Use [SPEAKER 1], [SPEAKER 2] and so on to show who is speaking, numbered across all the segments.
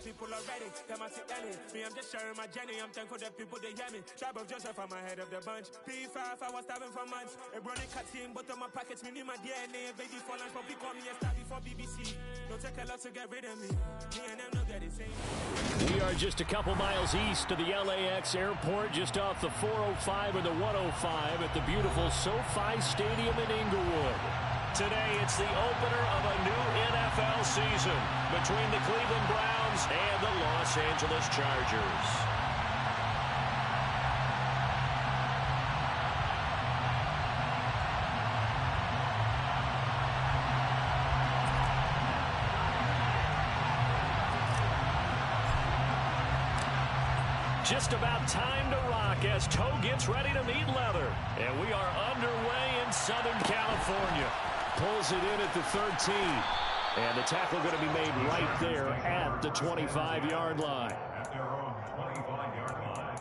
[SPEAKER 1] people already. Them I see any. Me, I'm just sharing my journey. I'm thankful that people they hear me. Tribe of Joseph, I'm ahead of the bunch. P5, I was starving for months. A brownie cut in, but on my pockets, me need my DNA. Baby for lunch, but call me a star before BBC. Don't take a lot to get rid of me. Me and them no get the same.
[SPEAKER 2] We are just a couple miles east of the LAX airport, just off the 405 or the 105 at the beautiful SoFi Stadium in Inglewood. Today, it's the opener of a new NFL season between the Cleveland Browns and the Los Angeles Chargers. Just about time to rock as toe gets ready to meet leather. And we are underway in Southern California. Pulls it in at the 13. And the tackle going to be made right there at the 25-yard line.
[SPEAKER 3] At their own 25-yard line.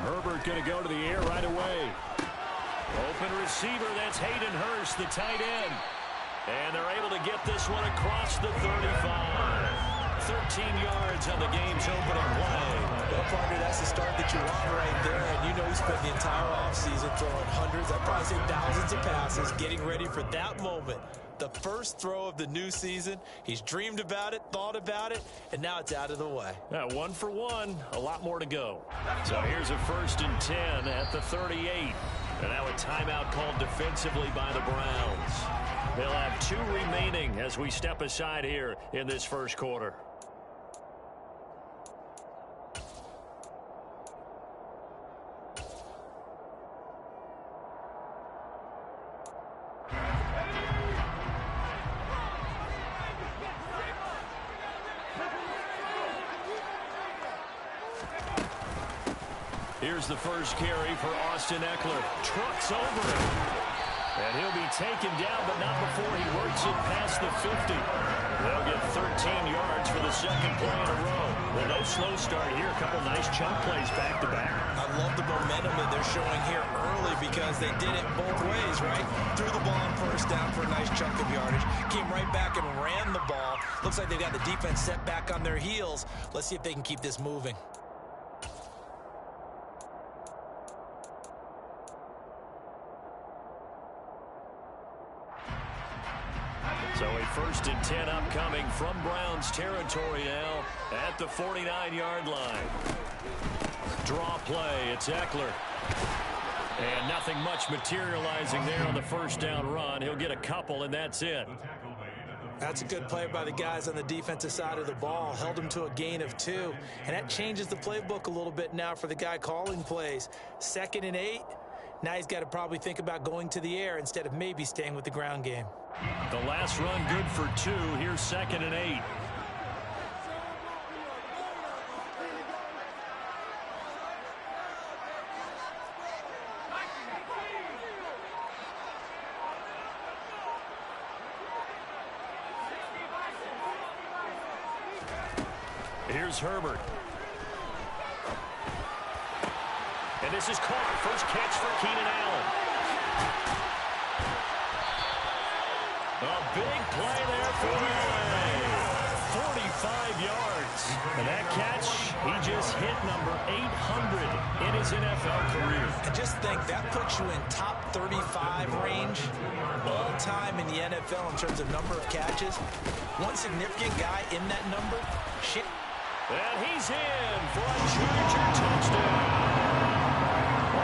[SPEAKER 2] Herbert going to go to the air right away. Open receiver, that's Hayden Hurst, the tight end. And they're able to get this one across the 35. 13 yards on the game's opening play.
[SPEAKER 4] Well, partner, that's the start that you want right there. And you know he spent the entire offseason throwing hundreds, I'd probably say thousands of passes, getting ready for that moment. The first throw of the new season. He's dreamed about it, thought about it, and now it's out of the way.
[SPEAKER 2] 1 for 1, a lot more to go. So here's a 1st and 10 at the 38. And now a timeout called defensively by the Browns. They'll have 2 remaining as we step aside here in this first quarter. Here's the first carry for Austin Eckler. Trucks over him. And he'll be taken down, but not before he works it past the 50. They'll get 13 yards for the second play in a row. Well, no slow start here. A couple nice chunk plays back-to-back.
[SPEAKER 4] I love the momentum that they're showing here early because they did it both ways, right? Threw the ball on first down for a nice chunk of yardage. Came right back and ran the ball. Looks like they've got the defense set back on their heels. Let's see if they can keep this moving.
[SPEAKER 2] So a 1st and 10 upcoming from Browns territory now at the 49-yard line. Draw play, it's Eckler. And nothing much materializing there on the first down run. He'll get a couple, and that's it.
[SPEAKER 4] That's a good play by the guys on the defensive side of the ball. Held him to a gain of 2. And that changes the playbook a little bit now for the guy calling plays. 2nd and 8. Now he's got to probably think about going to the air instead of maybe staying with the ground game.
[SPEAKER 2] The last run good for 2. Here's 2nd and 8. Here's Herbert. And this is caught. First catch for Keenan Allen. A big play there for LA. 45 yards. And that catch, he just hit number 800 in his NFL career.
[SPEAKER 4] And just think, that puts you in top 35 range all time in the NFL in terms of number of catches. One significant guy in that number.
[SPEAKER 2] And he's in for a Charger touchdown.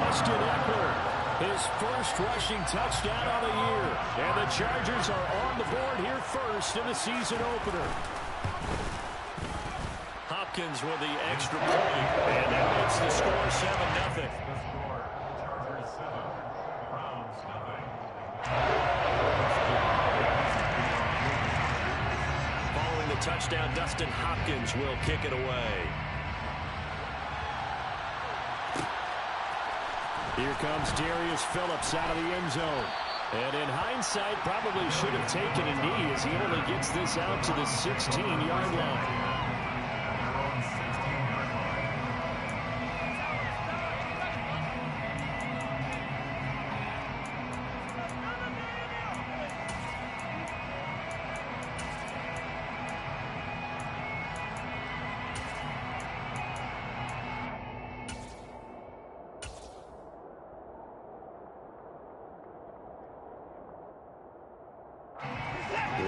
[SPEAKER 2] Austin Eckler, his first rushing touchdown of the year. And the Chargers are on the board here first in the season opener. Hopkins with the extra point. And that makes the score 7-0.
[SPEAKER 3] Chargers 7, Browns 0.
[SPEAKER 2] Following the touchdown, Dustin Hopkins will kick it away. Here comes Darius Phillips out of the end zone. And in hindsight, probably should have taken a knee as he only gets this out to the 16-yard line.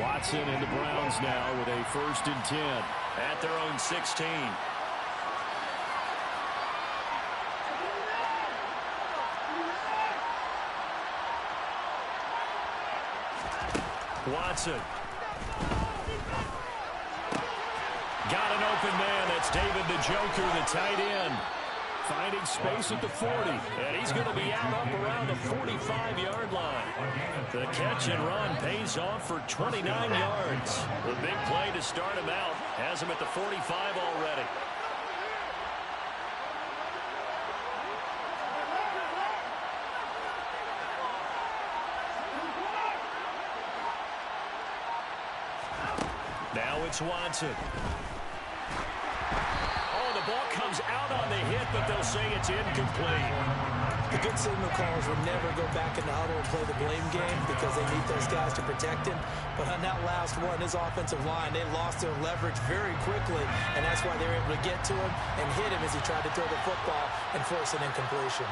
[SPEAKER 2] Watson and the Browns now with a 1st and 10 at their own 16. Watson. Got an open man. That's David Njoku, the tight end. Finding space at the 40, and he's going to be out up around the 45-yard line. The catch and run pays off for 29 yards. The big play to start him out has him at the 45 already. Now it's Watson. The ball comes out on the hit, but they'll say it's incomplete.
[SPEAKER 4] The good signal callers will never go back in the huddle and play the blame game because they need those guys to protect him. But on that last one, his offensive line, they lost their leverage very quickly, and that's why they were able to get to him and hit him as he tried to throw the football and force an incompletion.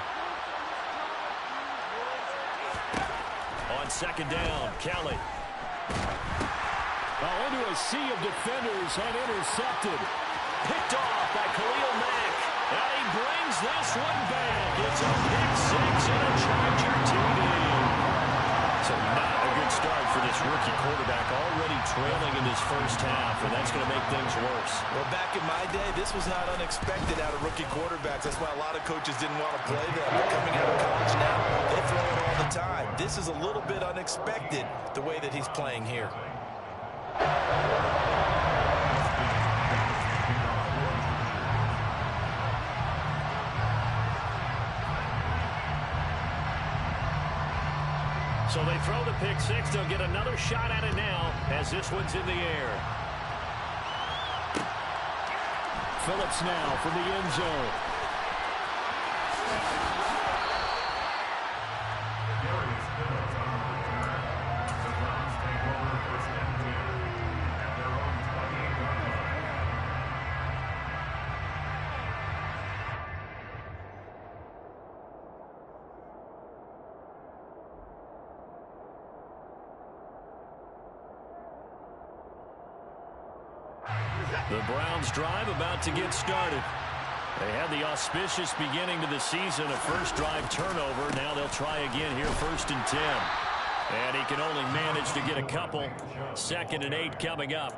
[SPEAKER 2] On 2nd down, Kelly.
[SPEAKER 5] Into a sea of defenders and intercepted.
[SPEAKER 2] Picked off by Khalil Mack. And he brings this one back. It's a pick 6 and a Charger TD. So not a good start for this rookie quarterback, already trailing in this first half, and that's going to make things worse.
[SPEAKER 6] Well, back in my day, this was not unexpected out of rookie quarterbacks. That's why a lot of coaches didn't want to play them. But coming out of college now, they throw it all the time. This is a little bit unexpected, the way that he's playing here.
[SPEAKER 2] So they throw the pick 6. They'll get another shot at it now as this one's in the air.
[SPEAKER 5] Phillips now from the end zone.
[SPEAKER 3] Darius Phillips on the return. The Browns take over 1st and 10 at their own 28-yard line.
[SPEAKER 2] The Browns drive about to get started. They had the auspicious beginning to the season, a first drive turnover. Now they'll try again here, 1st and 10. And he can only manage to get a couple. 2nd and 8 coming up.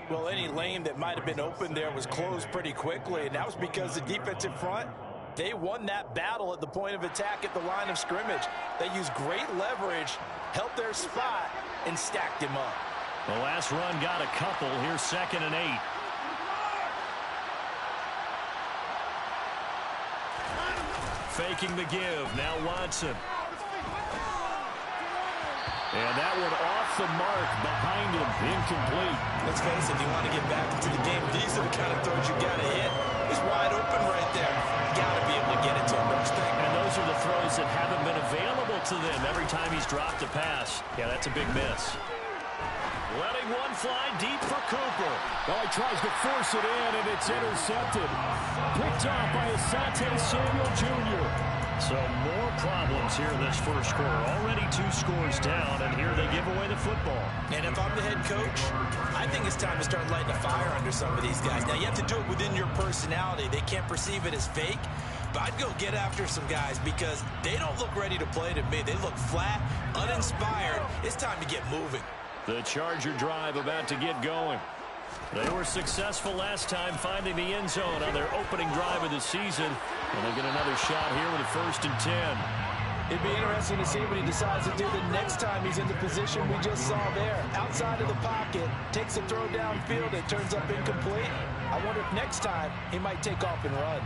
[SPEAKER 6] Well, any lane that might have been open there was closed pretty quickly, and that was because the defensive front, they won that battle at the point of attack at the line of scrimmage. They used great leverage, held their spot, and stacked him up.
[SPEAKER 2] The last run got a couple. Here's 2nd and 8. Faking the give. Now Watson. And that one off the mark behind him. Incomplete.
[SPEAKER 6] Let's face it, if you want to get back into the game, these are the kind of throws you got to hit. He's wide open right there. Got to be able to get it to him.
[SPEAKER 2] And those are the throws that haven't been available to them every time he's dropped a pass. Yeah, that's a big miss. Letting one fly deep for Cooper.
[SPEAKER 5] Well, he tries to force it in, and it's intercepted. Picked off by Asante Samuel Jr.
[SPEAKER 2] So more problems here in this first quarter. Already 2 scores down, and here they give away the football.
[SPEAKER 6] And if I'm the head coach, I think it's time to start lighting a fire under some of these guys. Now, you have to do it within your personality. They can't perceive it as fake. But I'd go get after some guys because they don't look ready to play to me. They look flat, uninspired. It's time to get moving.
[SPEAKER 2] The Charger drive about to get going. They were successful last time finding the end zone on their opening drive of the season. And they get another shot here with a 1st and 10.
[SPEAKER 6] It'd be interesting to see what he decides to do the next time he's in the position we just saw there. Outside of the pocket, takes a throw downfield, it turns up incomplete. I wonder if next time he might take off and run.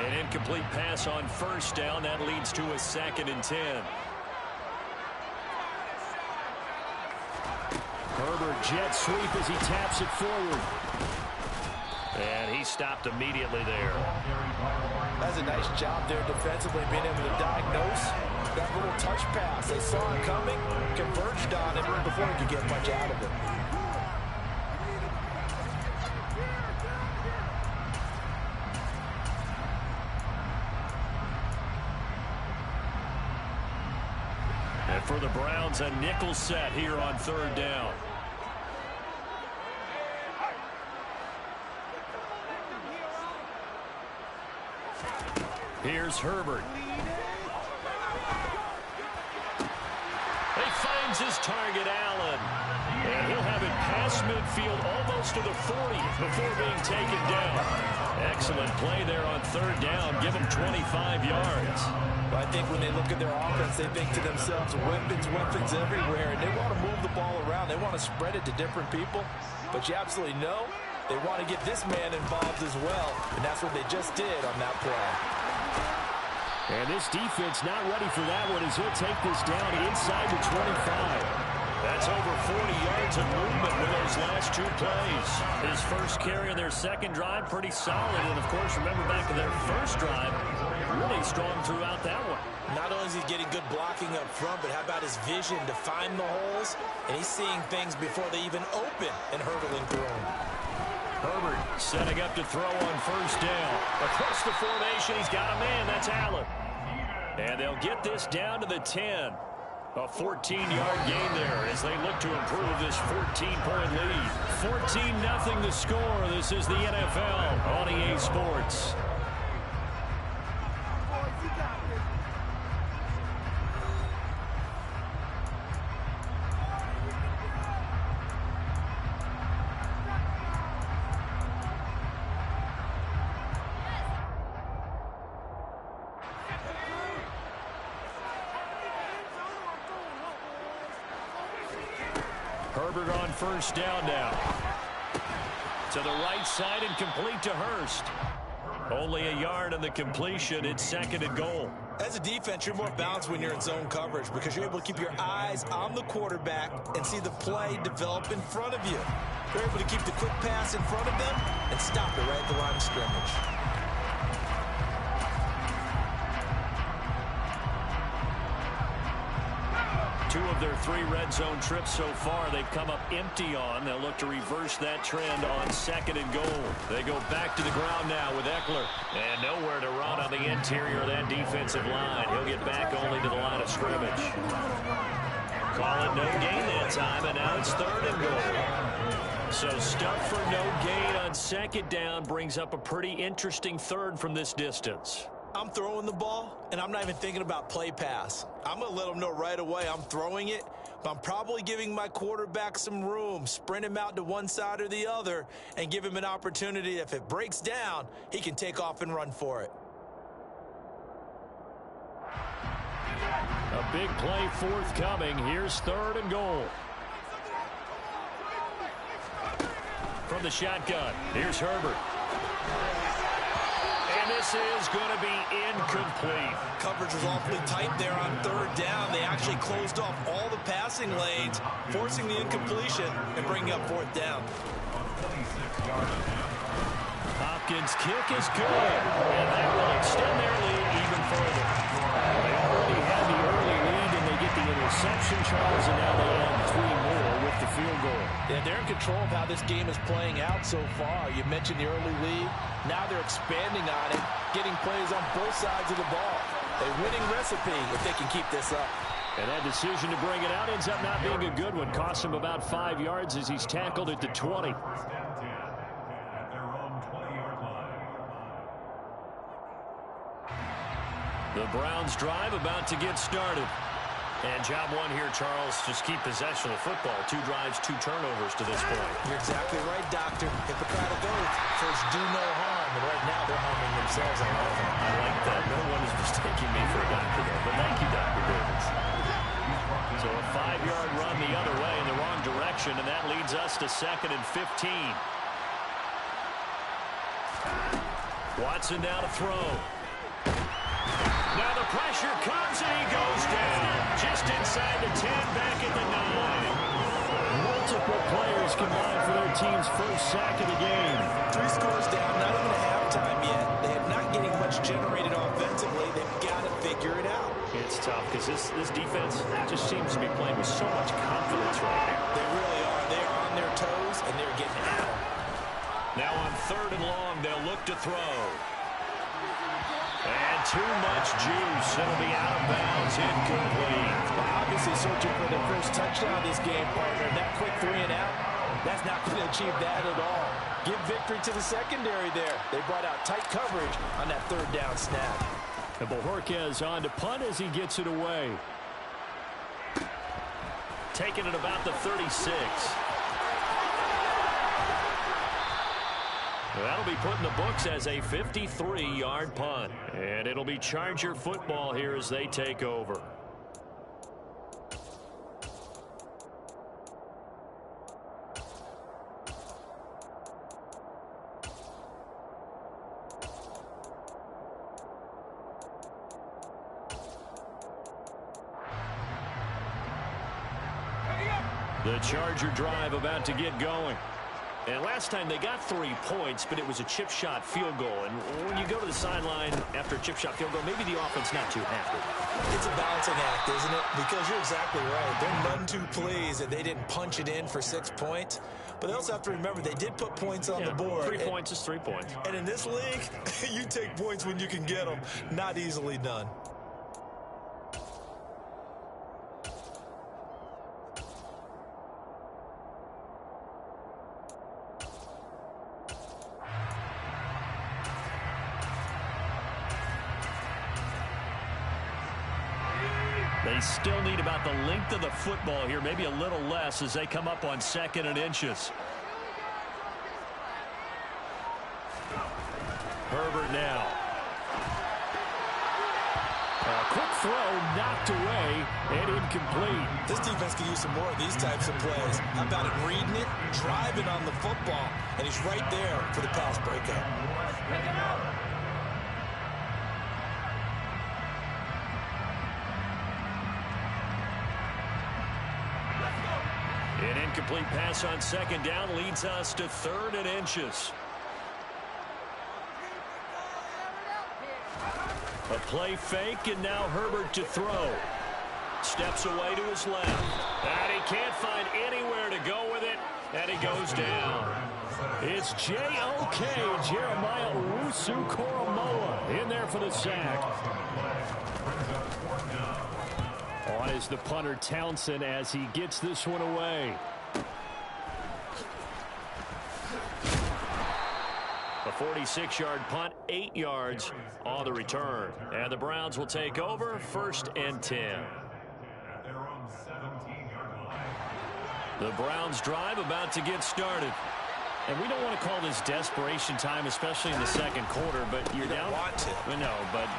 [SPEAKER 2] An incomplete pass on 1st down. That leads to a 2nd and 10.
[SPEAKER 5] Herbert jet sweep as he taps it forward.
[SPEAKER 2] And he stopped immediately there.
[SPEAKER 6] That's a nice job there defensively, being able to diagnose that little touch pass. They saw it coming, converged on it before he could get much out of it.
[SPEAKER 2] And for the Browns, a nickel set here on 3rd down. Here's Herbert. He finds his target, Allen. And he'll have it past midfield almost to the 40 before being taken down. Excellent play there on 3rd down. Give him 25 yards.
[SPEAKER 6] Well, I think when they look at their offense, they think to themselves, weapons, weapons everywhere. And they want to move the ball around. They want to spread it to different people. But you absolutely know they want to get this man involved as well. And that's what they just did on that play.
[SPEAKER 5] And this defense not ready for that one as he'll take this down inside the 25.
[SPEAKER 2] That's over 40 yards of movement with those last 2 plays. His first carry on their 2nd drive, pretty solid. And, of course, remember back to their 1st drive, really strong throughout that one.
[SPEAKER 4] Not only is he getting good blocking up front, but how about his vision to find the holes? And he's seeing things before they even open and hurdling through them.
[SPEAKER 2] Herbert setting up to throw on 1st down. Across the formation, he's got a man. That's Allen. And they'll get this down to the 10. A 14-yard gain there as they look to improve this 14-point lead. 14-0 the score. This is the NFL on EA Sports. Herbert on 1st down now. To the right side and complete to Hurst. Only a yard on the completion. It's 2nd and goal.
[SPEAKER 4] As a defense, you're more balanced when you're in zone coverage because you're able to keep your eyes on the quarterback and see the play develop in front of you. You're able to keep the quick pass in front of them and stop it right at the line of scrimmage.
[SPEAKER 2] Two of their 3 red zone trips so far they've come up empty on. They'll look to reverse that trend on 2nd and goal. They go back to the ground now with Eckler. And nowhere to run on the interior of that defensive line. He'll get back only to the line of scrimmage. Call it no gain that time, and now it's 3rd and goal. So stuff for no gain on 2nd down brings up a pretty interesting 3rd from this distance.
[SPEAKER 4] I'm throwing the ball, and I'm not even thinking about play pass. I'm going to let them know right away I'm throwing it, but I'm probably giving my quarterback some room, sprint him out to one side or the other, and give him an opportunity. If it breaks down, he can take off and run for it.
[SPEAKER 2] A big play forthcoming. Here's 3rd and goal. From the shotgun, here's Herbert. And this is going to be incomplete.
[SPEAKER 4] Coverage was awfully tight there on 3rd down. They actually closed off all the passing lanes, forcing the incompletion and bringing up 4th down.
[SPEAKER 2] Hopkins' kick is good, and that will extend their lead even further. They already had the early lead, and they get the interception, Charles, and now they add 3 more with the field goal.
[SPEAKER 6] Yeah, they're in control of how this game is playing out so far. You mentioned the early lead. Now they're expanding on it, getting plays on both sides of the ball. A winning recipe if they can keep this up.
[SPEAKER 2] And that decision to bring it out ends up not being a good one. Costs him about 5 yards as he's tackled at the 20. The Browns drive about to get started. And job one here, Charles, just keep possession of the football. 2 drives, 2 turnovers to this point.
[SPEAKER 4] You're exactly right, Doctor. Hippocratic oath. First, do no harm. And right now, they're harming themselves on offense.
[SPEAKER 2] I like that. No one is mistaking me for a doctor there. But thank you, Dr. Davis. So a 5-yard run the other way in the wrong direction, and that leads us to 2nd and 15. Watson now to throw. Now the pressure comes, and he goes down. Just inside the 10, back at the 9.
[SPEAKER 5] Multiple players combined for their team's first sack of the game.
[SPEAKER 4] 3 scores down, not even a halftime yet. They are not getting much generated offensively. They've got to figure it out.
[SPEAKER 2] It's tough because this defense just seems to be playing with so much confidence right now.
[SPEAKER 4] They really are. They are on their toes, and they're getting at them.
[SPEAKER 2] Now on 3rd and long, they'll look to throw. And too much juice. It'll be out of bounds, incomplete.
[SPEAKER 4] Obviously searching for their first touchdown this game, partner. That quick 3 and out, that's not going to achieve that at all. Give victory to the secondary there. They brought out tight coverage on that 3rd down snap.
[SPEAKER 5] And Bojorquez on to punt as he gets it away.
[SPEAKER 2] Taking it about the 36. That'll be put in the books as a 53-yard punt. And it'll be Charger football here as they take over. The Charger drive about to get going. And last time they got 3 points, but it was a chip shot field goal. And when you go to the sideline after a chip shot field goal, maybe the offense not too happy.
[SPEAKER 4] It's a balancing act, isn't it? Because you're exactly right. They're none too pleased that they didn't punch it in for 6 points. But they also have to remember they did put points on the board.
[SPEAKER 2] 3 points is 3 points.
[SPEAKER 4] And in this league, you take points when you can get them. Not easily done.
[SPEAKER 2] They still need about the length of the football here, maybe a little less as they come up on 2nd and inches. Herbert now.
[SPEAKER 5] A quick throw knocked away and incomplete.
[SPEAKER 4] This defense can use some more of these types of plays. How about it reading it, driving on the football, and he's right there for the pass breakup.
[SPEAKER 2] An incomplete pass on 2nd down leads us to 3rd and inches. A play fake, and now Herbert to throw. Steps away to his left. And he can't find anywhere to go with it, and he goes down.
[SPEAKER 5] It's J.O.K. Jeremiah Owusu-Koramoah in there for the sack. On is the punter Townsend as he gets this one away.
[SPEAKER 2] A 46-yard punt, 8 yards on the return. And the Browns will take over, 1st and 10.
[SPEAKER 3] At their own 17-yard line.
[SPEAKER 2] The Browns drive about to get started.
[SPEAKER 5] And we don't want to call this desperation time, especially in the 2nd quarter, but you're down.
[SPEAKER 4] Want to.
[SPEAKER 5] No, but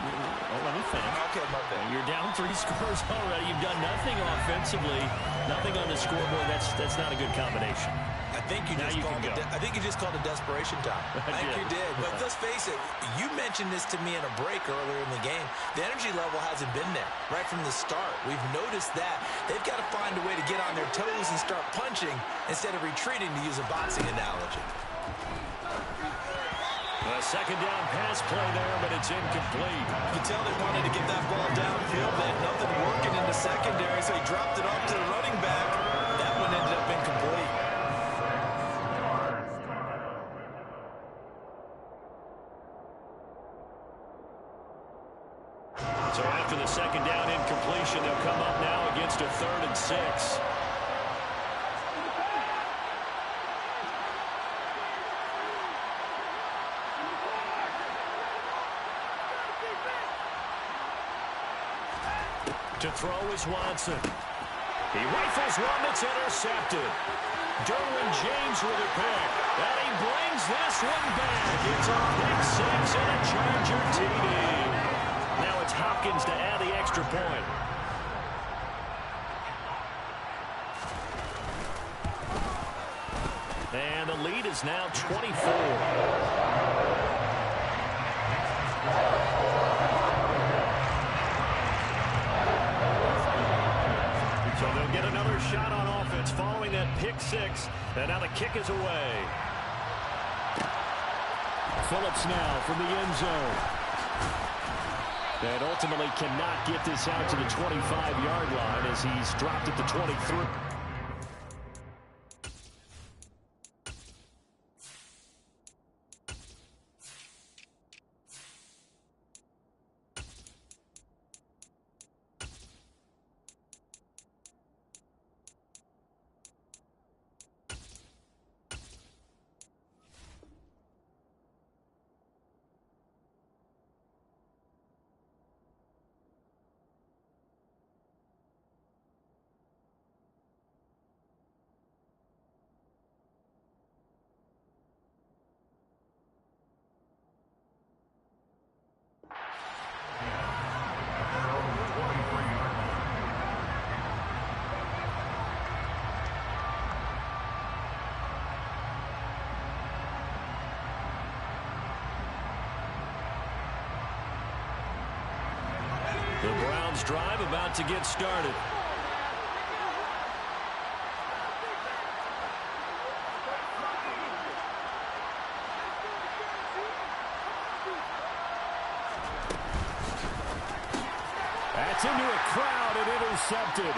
[SPEAKER 5] let me finish.
[SPEAKER 4] Okay, my bad.
[SPEAKER 5] You're down 3 scores already. You've done nothing offensively, nothing on the scoreboard. That's not a good combination.
[SPEAKER 4] I think you just called it desperation time. I think you did. But let's face it, you mentioned this to me in a break earlier in the game. The energy level hasn't been there right from the start. We've noticed that. They've got to find a way to get on their toes and start punching instead of retreating, to use a boxing analogy.
[SPEAKER 2] A 2nd down pass play there, but it's incomplete.
[SPEAKER 4] You can tell they wanted to get that ball downfield. They had nothing working in the secondary, so he dropped it off to the running back. That one ended up incomplete.
[SPEAKER 2] So after the 2nd down incompletion, they'll come up now against a 3rd and 6. To throw is Watson. He rifles one that's intercepted. Derwin James with a pick. And he brings this one back. It's a pick six and a Charger TD. Now it's Hopkins to add the extra point. And the lead is now 24. So they'll get another shot on offense following that pick six. And now the kick is away.
[SPEAKER 5] Phillips now from the end zone.
[SPEAKER 2] And ultimately cannot get this out to the 25-yard line as he's dropped at the 23. The Browns drive about to get started.
[SPEAKER 5] That's into a crowd and intercepted.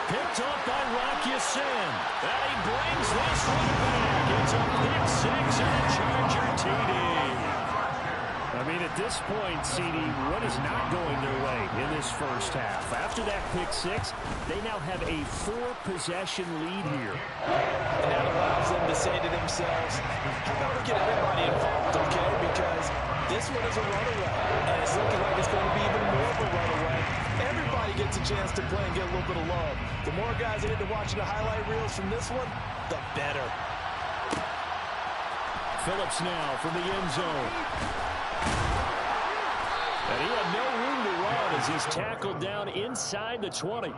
[SPEAKER 5] Picked up by Rock Ya-Sin.
[SPEAKER 2] And he brings this one back. It's a pick six and a Charger TD.
[SPEAKER 5] I mean, at this point, CD, what is not going their way in this first half? After that pick six, they now have a 4-possession lead here.
[SPEAKER 6] And that allows them to say to themselves, how about we get everybody involved, okay? Because this one is a runaway, and it's looking like it's going to be even more of a runaway. Everybody gets a chance to play and get a little bit of love. The more guys that into watching the highlight reels from this one, the better.
[SPEAKER 5] Phillips now from the end zone.
[SPEAKER 2] And he had no room to run as he's tackled down inside the 20. The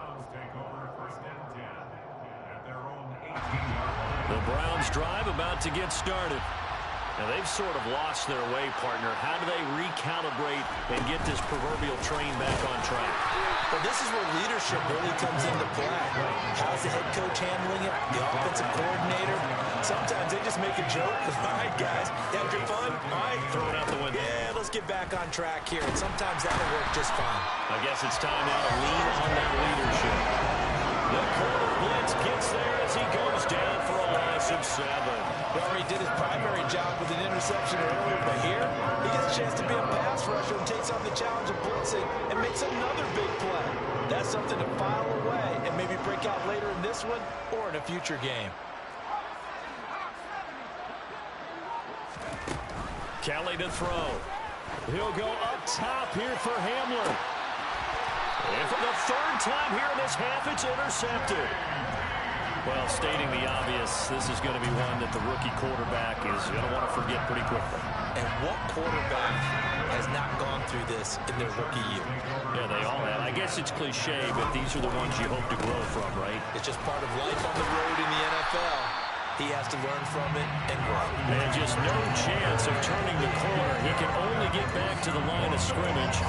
[SPEAKER 2] Browns drive about to get started. Now they've sort of lost their way, partner. How do they recalibrate and get this proverbial train back on track?
[SPEAKER 4] Well, this is where leadership really comes into play. How's the head coach handling it? The offensive coordinator? Sometimes they just make a joke. All right, guys, you have your fun? All right,
[SPEAKER 2] Throw it out the window.
[SPEAKER 4] Yeah, let's get back on track here. And sometimes that'll work just fine.
[SPEAKER 2] I guess it's time now to lean on that leadership. The corner blitz gets there as he goes down for a loss of 7.
[SPEAKER 6] He already did his primary job with an interception earlier, but here he gets a chance to be a pass rusher and takes on the challenge of blitzing and makes another big play. That's something to file away and maybe break out later in this one or in a future game.
[SPEAKER 2] Kelly to throw. He'll go up top here for Hamler. And for the third time here in this half, it's intercepted. Well, stating the obvious, this is going to be one that the rookie quarterback is going to want to forget pretty quickly.
[SPEAKER 4] And what quarterback has not gone through this in their rookie year?
[SPEAKER 2] Yeah, they all have. I guess it's cliche, but these are the ones you hope to grow from, right?
[SPEAKER 4] It's just part of life on the road in the NFL. He has to learn from it and grow.
[SPEAKER 2] And just no chance of turning the corner. He can only get back to the line of scrimmage.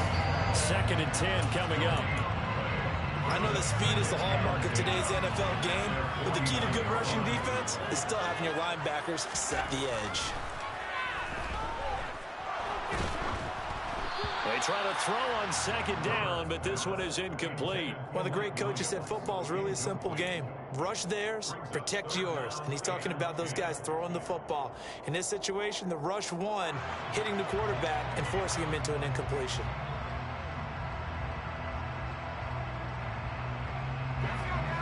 [SPEAKER 2] 2nd and 10 coming up.
[SPEAKER 6] I know that speed is the hallmark of today's NFL game, but the key to good rushing defense is still having your linebackers set the edge.
[SPEAKER 2] They try to throw on 2nd down, but this one is incomplete.
[SPEAKER 4] One of the great coaches said football is really a simple game. Rush theirs, protect yours. And he's talking about those guys throwing the football. In this situation, the rush won, hitting the quarterback and forcing him into an incompletion.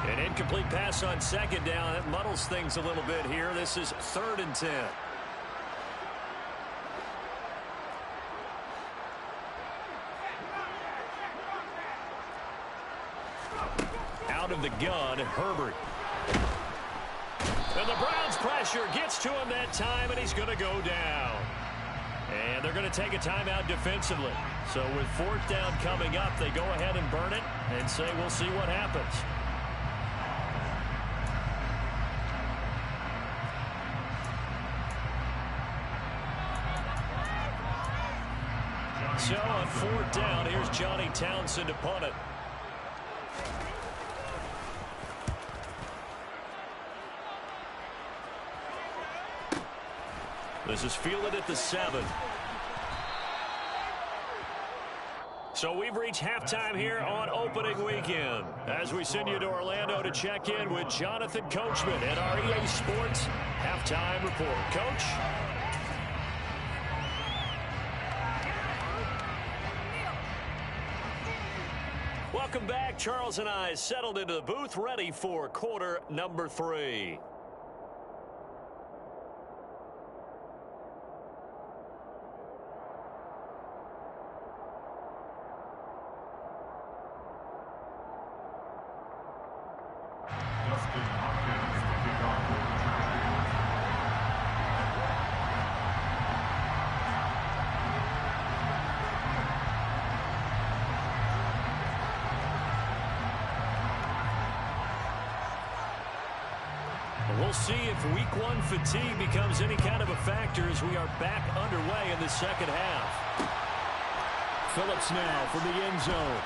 [SPEAKER 2] An incomplete pass on 2nd down. That muddles things a little bit here. This is 3rd and 10. in the gun, Herbert. And the Browns' pressure gets to him that time, and he's going to go down. And they're going to take a timeout defensively. So with 4th down coming up, they go ahead and burn it and say we'll see what happens. So on 4th down, here's Johnny Townsend to punt it. This is fielded at the 7. So we've reached halftime here on opening weekend as we send you to Orlando to check in with Jonathan Coachman at our EA Sports Halftime Report. Coach? Welcome back. Charles and I settled into the booth, ready for quarter number 3.
[SPEAKER 3] Justin Hopkins to kick off the return.
[SPEAKER 2] We'll see if week 1 fatigue becomes any kind of a factor as we are back underway in the second half. Phillips now from the end zone.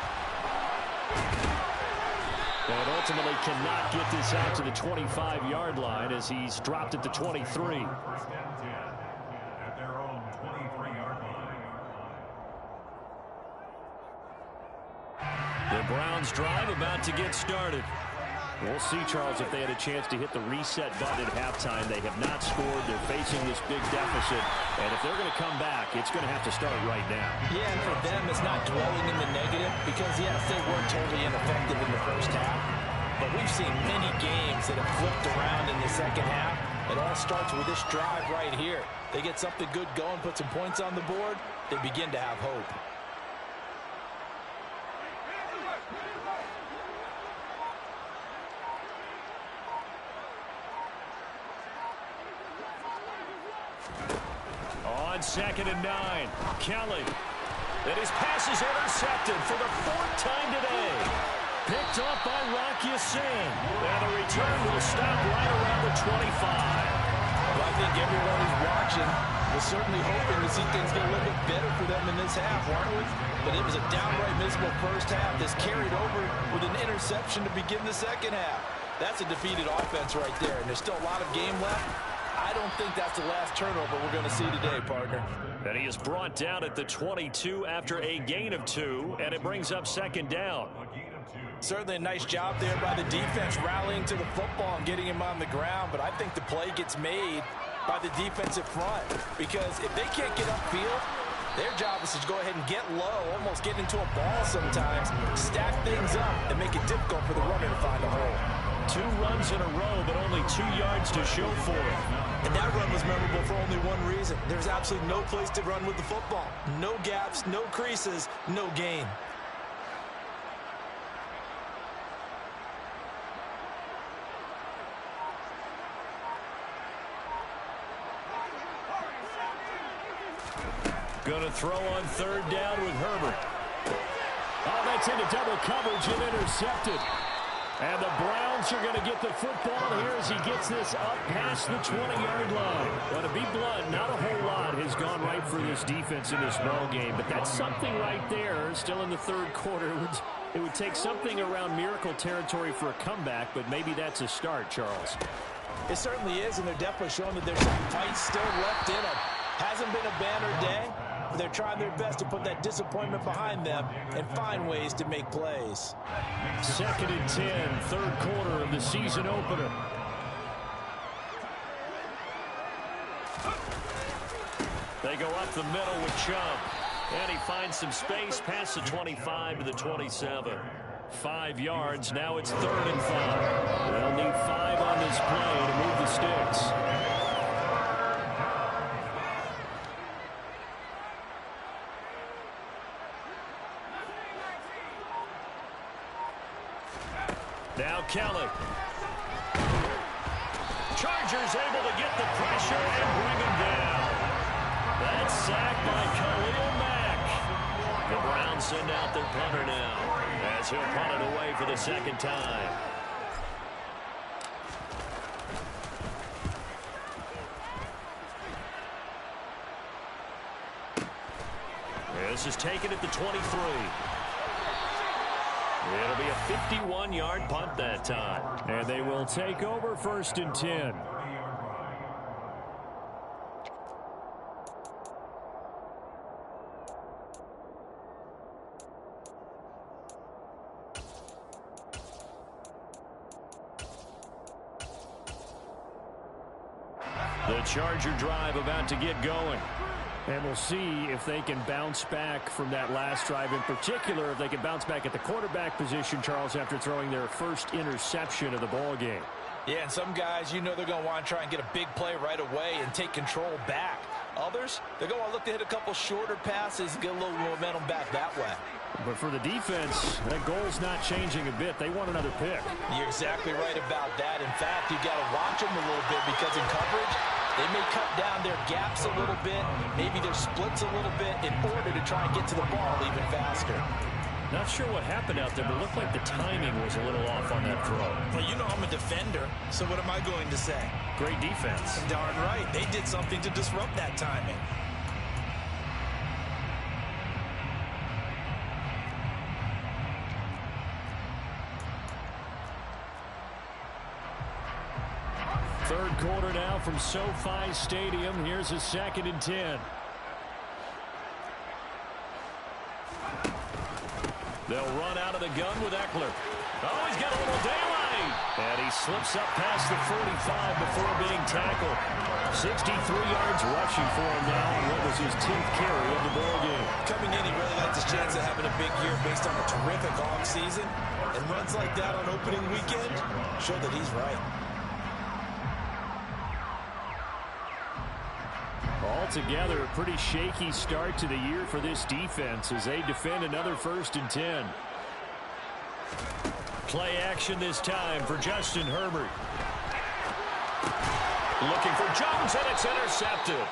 [SPEAKER 2] And ultimately cannot get this out to the 25-yard line as he's dropped at the 23.
[SPEAKER 3] First and 10 at their own 23-yard line.
[SPEAKER 2] The Browns drive about to get started. We'll see, Charles, if they had a chance to hit the reset button at halftime. They have not scored. They're facing this big deficit. And if they're going to come back, it's going to have to start right now.
[SPEAKER 6] Yeah, and for them, it's not dwelling in the negative because, yes, they weren't totally ineffective in the first half. But we've seen many games that have flipped around in the second half. It all starts with this drive right here. They get something good going, put some points on the board, they begin to have hope.
[SPEAKER 2] On 2nd and 9, Kelly. And his pass is intercepted for the 4th time today. Picked off by Rock Ya-Sin. And the return will stop right around the 25.
[SPEAKER 6] Well, I think everyone who's watching was certainly hoping to see things get a little bit better for them in this half, weren't we? But it was a downright miserable first half that's carried over with an interception to begin the second half. That's a defeated offense right there, and there's still a lot of game left. I don't think that's the last turnover we're going to see today, partner.
[SPEAKER 2] And he is brought down at the 22 after a gain of 2, and it brings up 2nd down.
[SPEAKER 6] Certainly a nice job there by the defense rallying to the football and getting him on the ground, but I think the play gets made by the defensive front because if they can't get upfield, their job is to go ahead and get low, almost get into a ball sometimes, stack things up, and make it difficult for the runner to find a hole.
[SPEAKER 2] 2 runs in a row, but only 2 yards to show for it.
[SPEAKER 6] And that run was memorable for only one reason. There's absolutely no place to run with the football. No gaps, no creases, no gain.
[SPEAKER 2] Going to throw on 3rd down with Herbert. Oh, that's into double coverage and intercepted. And the Browns are going to get the football here as he gets this up past the 20-yard line. Well, to be blunt, not a whole lot has gone right for this defense in this ball game, but that's something right there. Still in the 3rd quarter. It would take something around miracle territory for a comeback, but maybe that's a start, Charles.
[SPEAKER 6] It certainly is, and they're definitely showing that there's some fight still left in them. Hasn't been a banner day. They're trying their best to put that disappointment behind them and find ways to make plays.
[SPEAKER 2] 2nd and 10, 3rd quarter of the season opener. They go up the middle with Chubb. And he finds some space past the 25 to the 27. 5 yards. Now it's 3rd and 5. They'll need 5 on this play to move the sticks. Now Kelly. Chargers able to get the pressure and bring him down. That's sacked by Khalil Mack. The Browns send out their punter now, as he'll punt it away for the second time. This is taken at the 23. It'll be a 51-yard punt that time.
[SPEAKER 5] And they will take over 1st and 10.
[SPEAKER 2] The Charger drive about to get going.
[SPEAKER 5] And we'll see if they can bounce back from that last drive. In particular, if they can bounce back at the quarterback position, Charles, after throwing their first interception of the ball game.
[SPEAKER 6] Yeah, and some guys, you know they're going to want to try and get a big play right away and take control back. Others, they're going to look to hit a couple shorter passes and get a little momentum back that way.
[SPEAKER 5] But for the defense, that goal's not changing a bit. They want another pick.
[SPEAKER 6] You're exactly right about that. In fact, you've got to watch them a little bit because in coverage, they may cut down their gaps a little bit, maybe their splits a little bit in order to try and get to the ball even faster.
[SPEAKER 2] Not sure what happened out there, but it looked like the timing was a little off on that throw.
[SPEAKER 6] Well, you know I'm a defender, so what am I going to say?
[SPEAKER 2] Great defense.
[SPEAKER 6] Darn right. They did something to disrupt that timing.
[SPEAKER 5] Third quarter now from SoFi Stadium. Here's a 2nd and 10.
[SPEAKER 2] They'll run out of the gun with Eckler. Oh, he's got a little daylight. And he slips up past the 45 before being tackled. 63 yards rushing for him now on what was his 10th carry of the ball game.
[SPEAKER 6] Coming in, he really liked his chance of having a big year based on a terrific offseason. And runs like that on opening weekend show that he's right.
[SPEAKER 5] Altogether, a pretty shaky start to the year for this defense as they defend another 1st and 10.
[SPEAKER 2] Play action this time for Justin Herbert. Looking for Jones, and it's intercepted.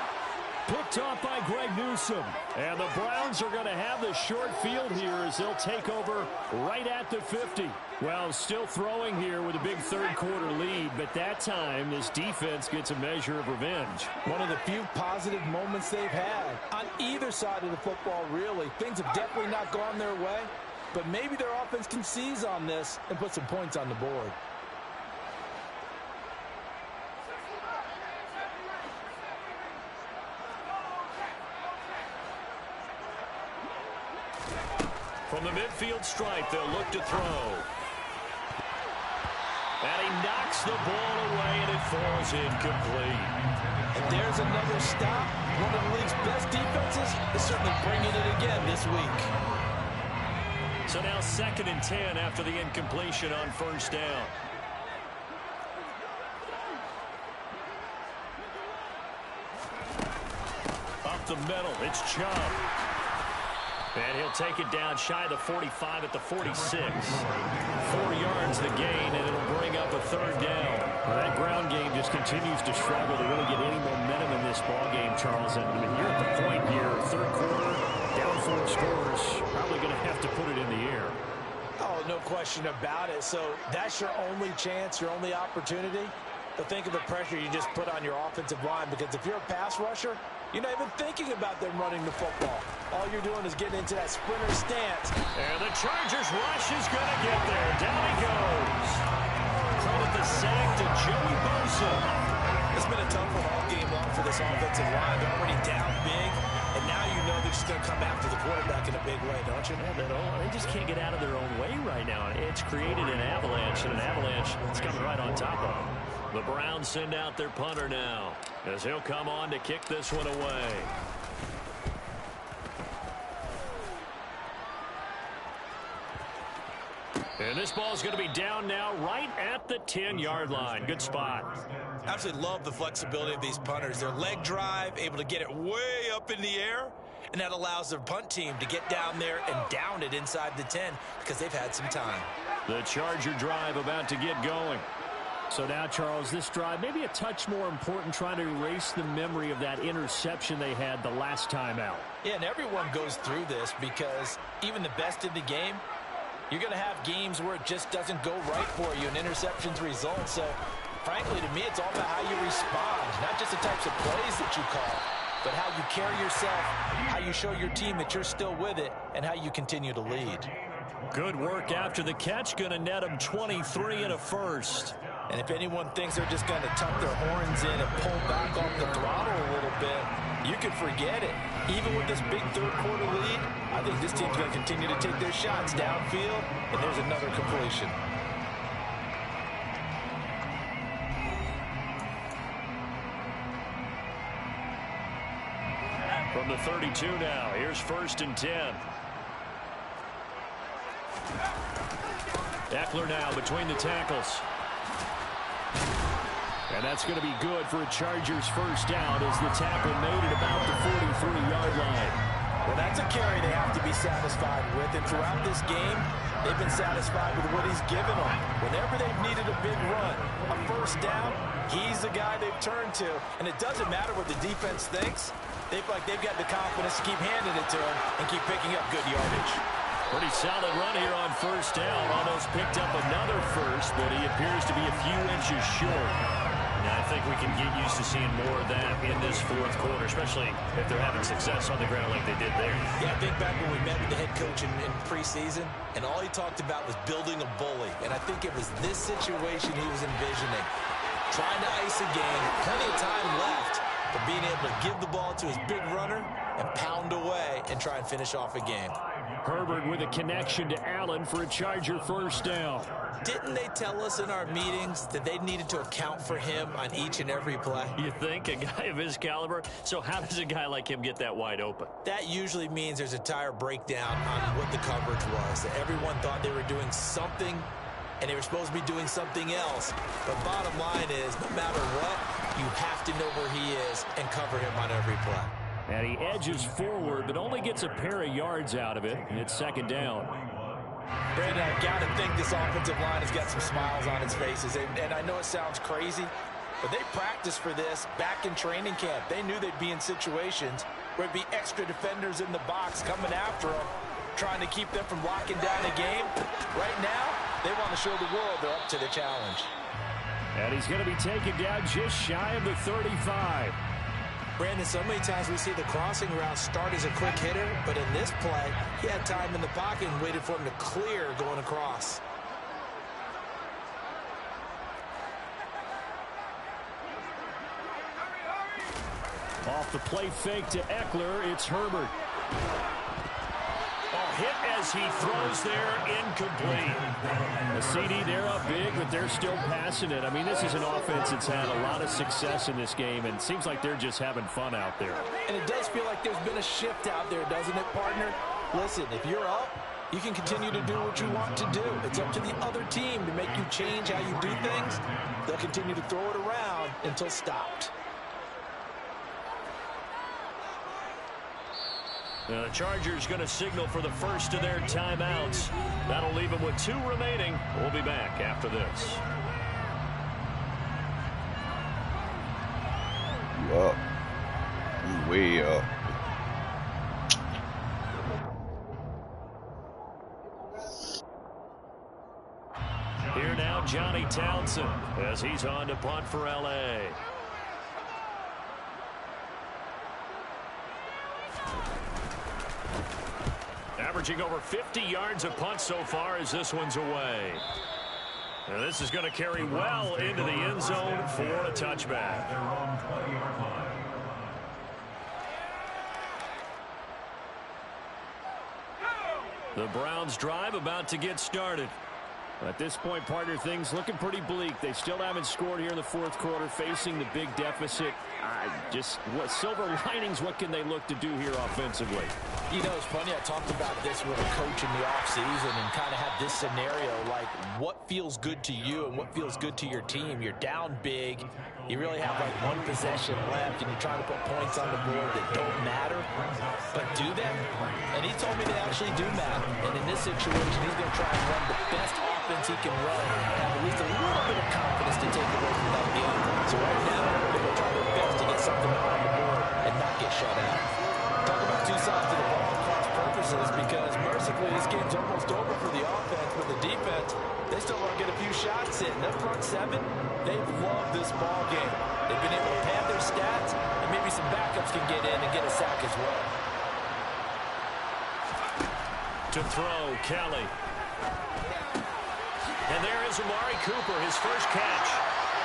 [SPEAKER 5] Picked off by Greg Newsome. And the Browns are going to have the short field here as they'll take over right at the 50. Well, still throwing here with a big third quarter lead, but that time this defense gets a measure of revenge.
[SPEAKER 6] One of the few positive moments they've had on either side of the football, really. Things have definitely not gone their way, but maybe their offense can seize on this and put some points on the board.
[SPEAKER 2] From the midfield stripe, they'll look to throw. And he knocks the ball away, and it falls incomplete.
[SPEAKER 6] And there's another stop. One of the league's best defenses is certainly bringing it again this week.
[SPEAKER 2] So now 2nd and 10 after the incompletion on 1st down. Up the middle, it's Chubb. And he'll take it down shy of the 45 at the 46. 4 yards the gain, and it'll bring up a 3rd down.
[SPEAKER 5] Well, that ground game just continues to struggle to really get any momentum in this ball game, Charles. And I mean, you're at the point here, third quarter, down 4 scores, probably going to have to put it in the air.
[SPEAKER 6] Oh, no question about it. So that's your only chance, your only opportunity. But think of the pressure you just put on your offensive line, because if you're a pass rusher, you're not even thinking about them running the football. All you're doing is getting into that sprinter stance.
[SPEAKER 2] And the Chargers rush is going to get there. Down he goes. Credit the sack to Joey Bosa.
[SPEAKER 6] It's been a tough one all game long for this offensive line. They're already down big, and now you know they're just going to come after the quarterback in a big way, don't you?
[SPEAKER 2] Yeah, they just can't get out of their own way right now. It's created an avalanche, and an avalanche is coming right on top of them. The Browns send out their punter now, as he'll come on to kick this one away. And this ball's going to be down now right at the 10-yard line. Good spot.
[SPEAKER 6] Absolutely love the flexibility of these punters. Their leg drive, able to get it way up in the air, and that allows their punt team to get down there and down it inside the 10 because they've had some time.
[SPEAKER 5] The Charger drive about to get going. So now, Charles, this drive maybe a touch more important, trying to erase the memory of that interception they had the last time out.
[SPEAKER 6] Yeah, and everyone goes through this because even the best in the game, you're going to have games where it just doesn't go right for you and interceptions result. So, frankly, to me, it's all about how you respond, not just the types of plays that you call, but how you carry yourself, how you show your team that you're still with it, and how you continue to lead.
[SPEAKER 5] Good work after the catch. Going to net them 23 and a first.
[SPEAKER 6] And if anyone thinks they're just going to tuck their horns in and pull back off the throttle a little bit, you can forget it. Even with this big third-quarter lead, I think this team's going to continue to take their shots downfield, and there's another completion.
[SPEAKER 5] From the 32 now, here's 1st and 10. Eckler now between the tackles. And that's going to be good for a Chargers first down as the tackle made it about the 43-yard line.
[SPEAKER 6] Well, that's a carry they have to be satisfied with. And throughout this game, they've been satisfied with what he's given them. Whenever they've needed a big run, a first down, he's the guy they've turned to. And it doesn't matter what the defense thinks. They feel like they've got the confidence to keep handing it to him and keep picking up good yardage.
[SPEAKER 5] Pretty solid run here on first down. Almost picked up another first, but he appears to be a few inches short. Now, I think we can get used to seeing more of that in this fourth quarter, especially if they're having success on the ground like they did there.
[SPEAKER 6] Yeah, I think back when we met with the head coach in preseason, and all he talked about was building a bully. And I think it was this situation he was envisioning. Trying to ice a game, plenty of time left, but being able to give the ball to his big runner and pound away and try and finish off a game.
[SPEAKER 5] Herbert with a connection to Allen for a Charger first down.
[SPEAKER 6] Didn't they tell us in our meetings that they needed to account for him on each and every play?
[SPEAKER 5] You think? A guy of his caliber? So how does a guy like him get that wide open?
[SPEAKER 6] That usually means there's a tire breakdown on what the coverage was. That everyone thought they were doing something, and they were supposed to be doing something else. But bottom line is, no matter what, you have to know where he is and cover him on every play.
[SPEAKER 5] And he edges forward, but only gets a pair of yards out of it, and it's 2nd down.
[SPEAKER 6] Brandon, I've got to think this offensive line has got some smiles on its faces. And I know it sounds crazy, but they practiced for this back in training camp. They knew they'd be in situations where it'd be extra defenders in the box coming after them, trying to keep them from locking down a game. Right now, they want to show the world they're up to the challenge.
[SPEAKER 5] And he's going to be taken down just shy of the 35.
[SPEAKER 6] Brandon, so many times we see the crossing route start as a quick hitter, but in this play, he had time in the pocket and waited for him to clear going across.
[SPEAKER 5] Off the play fake to Eckler, it's Herbert. Hit as he throws there, incomplete. The CD, they're up big, but they're still passing it. I mean, this is an offense that's had a lot of success in this game, and it seems like they're just having fun out there.
[SPEAKER 6] And it does feel like there's been a shift out there, doesn't it, partner? Listen, if you're up, you can continue to do what you want to do. It's up to the other team to make you change how you do things. They'll continue to throw it around until stopped.
[SPEAKER 5] The Chargers going to signal for the first of their timeouts. That'll leave them with 2 remaining. We'll be back after this.
[SPEAKER 7] You up. You way up.
[SPEAKER 5] Here now, Johnny Townsend, as he's on to punt for L.A. Averaging over 50 yards a punt so far as this one's away. And this is going to carry well into the end zone for a touchback. The Browns drive about to get started. At this point, partner, things looking pretty bleak. They still haven't scored here in the fourth quarter, facing the big deficit. What silver linings, what can they look to do here offensively?
[SPEAKER 6] You know, it's funny, I talked about this with a coach in the offseason and kind of had this scenario, like what feels good to you and what feels good to your team. You're down big. You really have like one possession left, and you're trying to put points on the board that don't matter. But do them? And he told me they actually do matter. And in this situation, he's going to try and run the best offense confidence he can run and have at least a little bit of confidence to take away from that game. So right now, they're going to try their best to get something on the board and not get shut out. Talk about two sides of the ball cross purposes, because mercifully this game's almost over for the offense, but the defense, they still want to get a few shots in. Their front seven, they've loved this ball game. They've been able to pad their stats, and maybe some backups can get in and get a sack as well.
[SPEAKER 2] To throw, Kelly. And there is Amari Cooper, his first catch.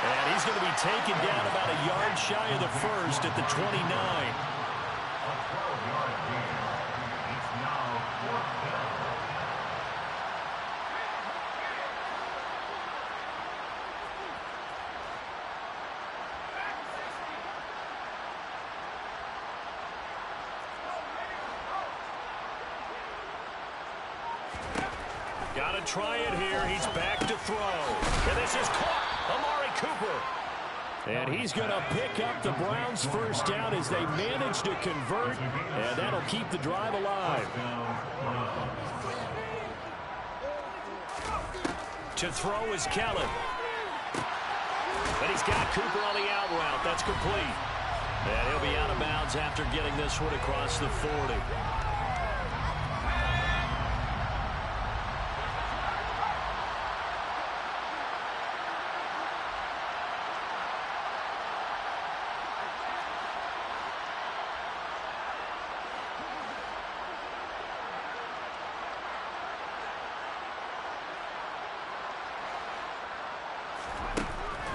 [SPEAKER 2] And he's going to be taken down about a yard shy of the first at the 29.
[SPEAKER 3] A 12-yard gain. It's now 4th down.
[SPEAKER 2] Got to try it here. He's back to throw. And this is caught. Amari Cooper. And he's going to pick up the Browns' first down as they manage to convert. And that'll keep the drive alive. To throw is Kellen. And he's got Cooper on the out route. That's complete. And he'll be out of bounds after getting this one across the 40.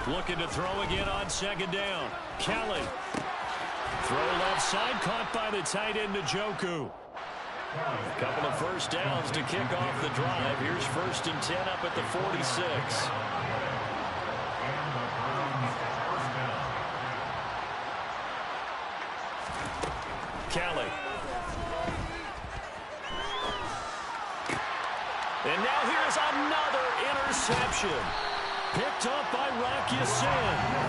[SPEAKER 2] Looking to throw again on second down. Kelly. Throw left side, caught by the tight end Njoku. A couple of first downs to kick off the drive. Here's 1st and 10 up at the 46. Kelly. And now here's another interception. Picked up by Rock Ya-Sin.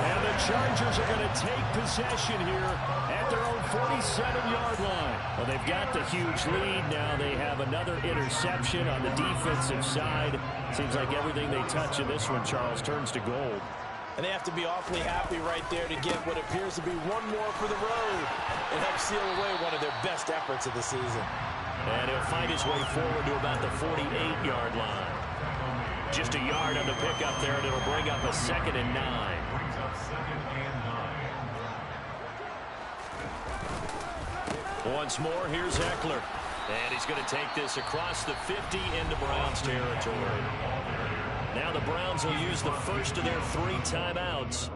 [SPEAKER 2] And the Chargers are going to take possession here at their own 47-yard line. Well, they've got the huge lead. Now they have another interception on the defensive side. Seems like everything they touch in this one, Charles, turns to gold.
[SPEAKER 6] And they have to be awfully happy right there to get what appears to be one more for the road and help seal away one of their best efforts of the season.
[SPEAKER 2] And he'll fight his way forward to about the 48-yard line. Just a yard on the pickup there, and it'll bring up a 2nd and 9.
[SPEAKER 3] Brings up 2nd and 9.
[SPEAKER 2] Once more, here's Eckler. And he's going to take this across the 50 into Browns territory. Now the Browns will use the first of their 3 timeouts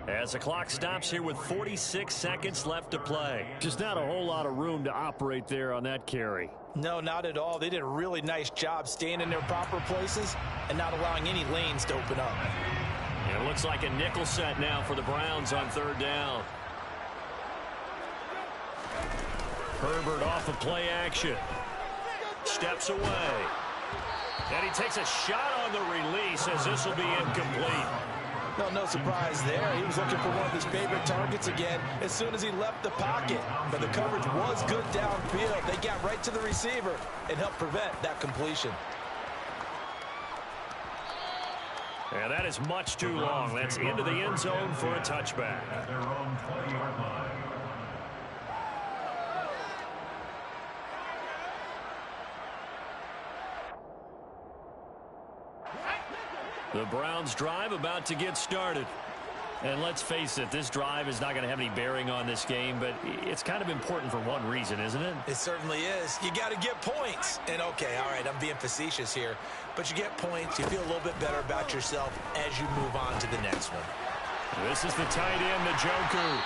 [SPEAKER 2] as the clock stops here with 46 seconds left to play.
[SPEAKER 5] Just not a whole lot of room to operate there on that carry.
[SPEAKER 6] No, not at all. They did a really nice job staying in their proper places and not allowing any lanes to open up.
[SPEAKER 2] And it looks like a nickel set now for the Browns on 3rd down. Herbert off of play action. Steps away. And he takes a shot on the release as this will be incomplete.
[SPEAKER 6] No surprise there. He was looking for one of his favorite targets again as soon as he left the pocket. But the coverage was good downfield. They got right to the receiver and helped prevent that completion.
[SPEAKER 2] And that is much too long. That's into the end zone for a touchback.
[SPEAKER 3] At their own 20-yard line.
[SPEAKER 2] The Browns drive about to get started. And let's face it, this drive is not going to have any bearing on this game, but it's kind of important for one reason, isn't it?
[SPEAKER 4] It certainly is. You got to get points. And okay, all right, I'm being facetious here, but you get points, you feel a little bit better about yourself as you move on to the next one.
[SPEAKER 2] This is the tight end, Njoku.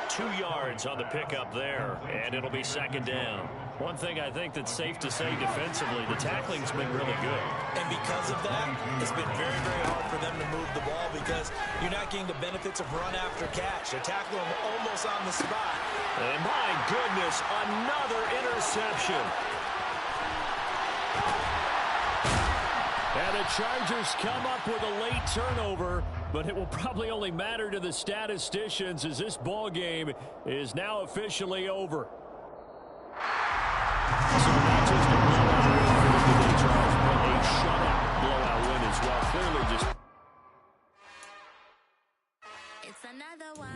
[SPEAKER 2] 2 yards on the pickup there, and it'll be 2nd down. One thing I think that's safe to say defensively, the tackling's been really good.
[SPEAKER 6] And because of that, it's been very, very hard for them to move the ball because you're not getting the benefits of run after catch. They're tackling them almost on the spot.
[SPEAKER 2] And my goodness, another interception. And the Chargers come up with a late turnover, but it will probably only matter to the statisticians as this ball game is now officially over. So not just a blowout for the Chargers, but a shutout.
[SPEAKER 8] another one.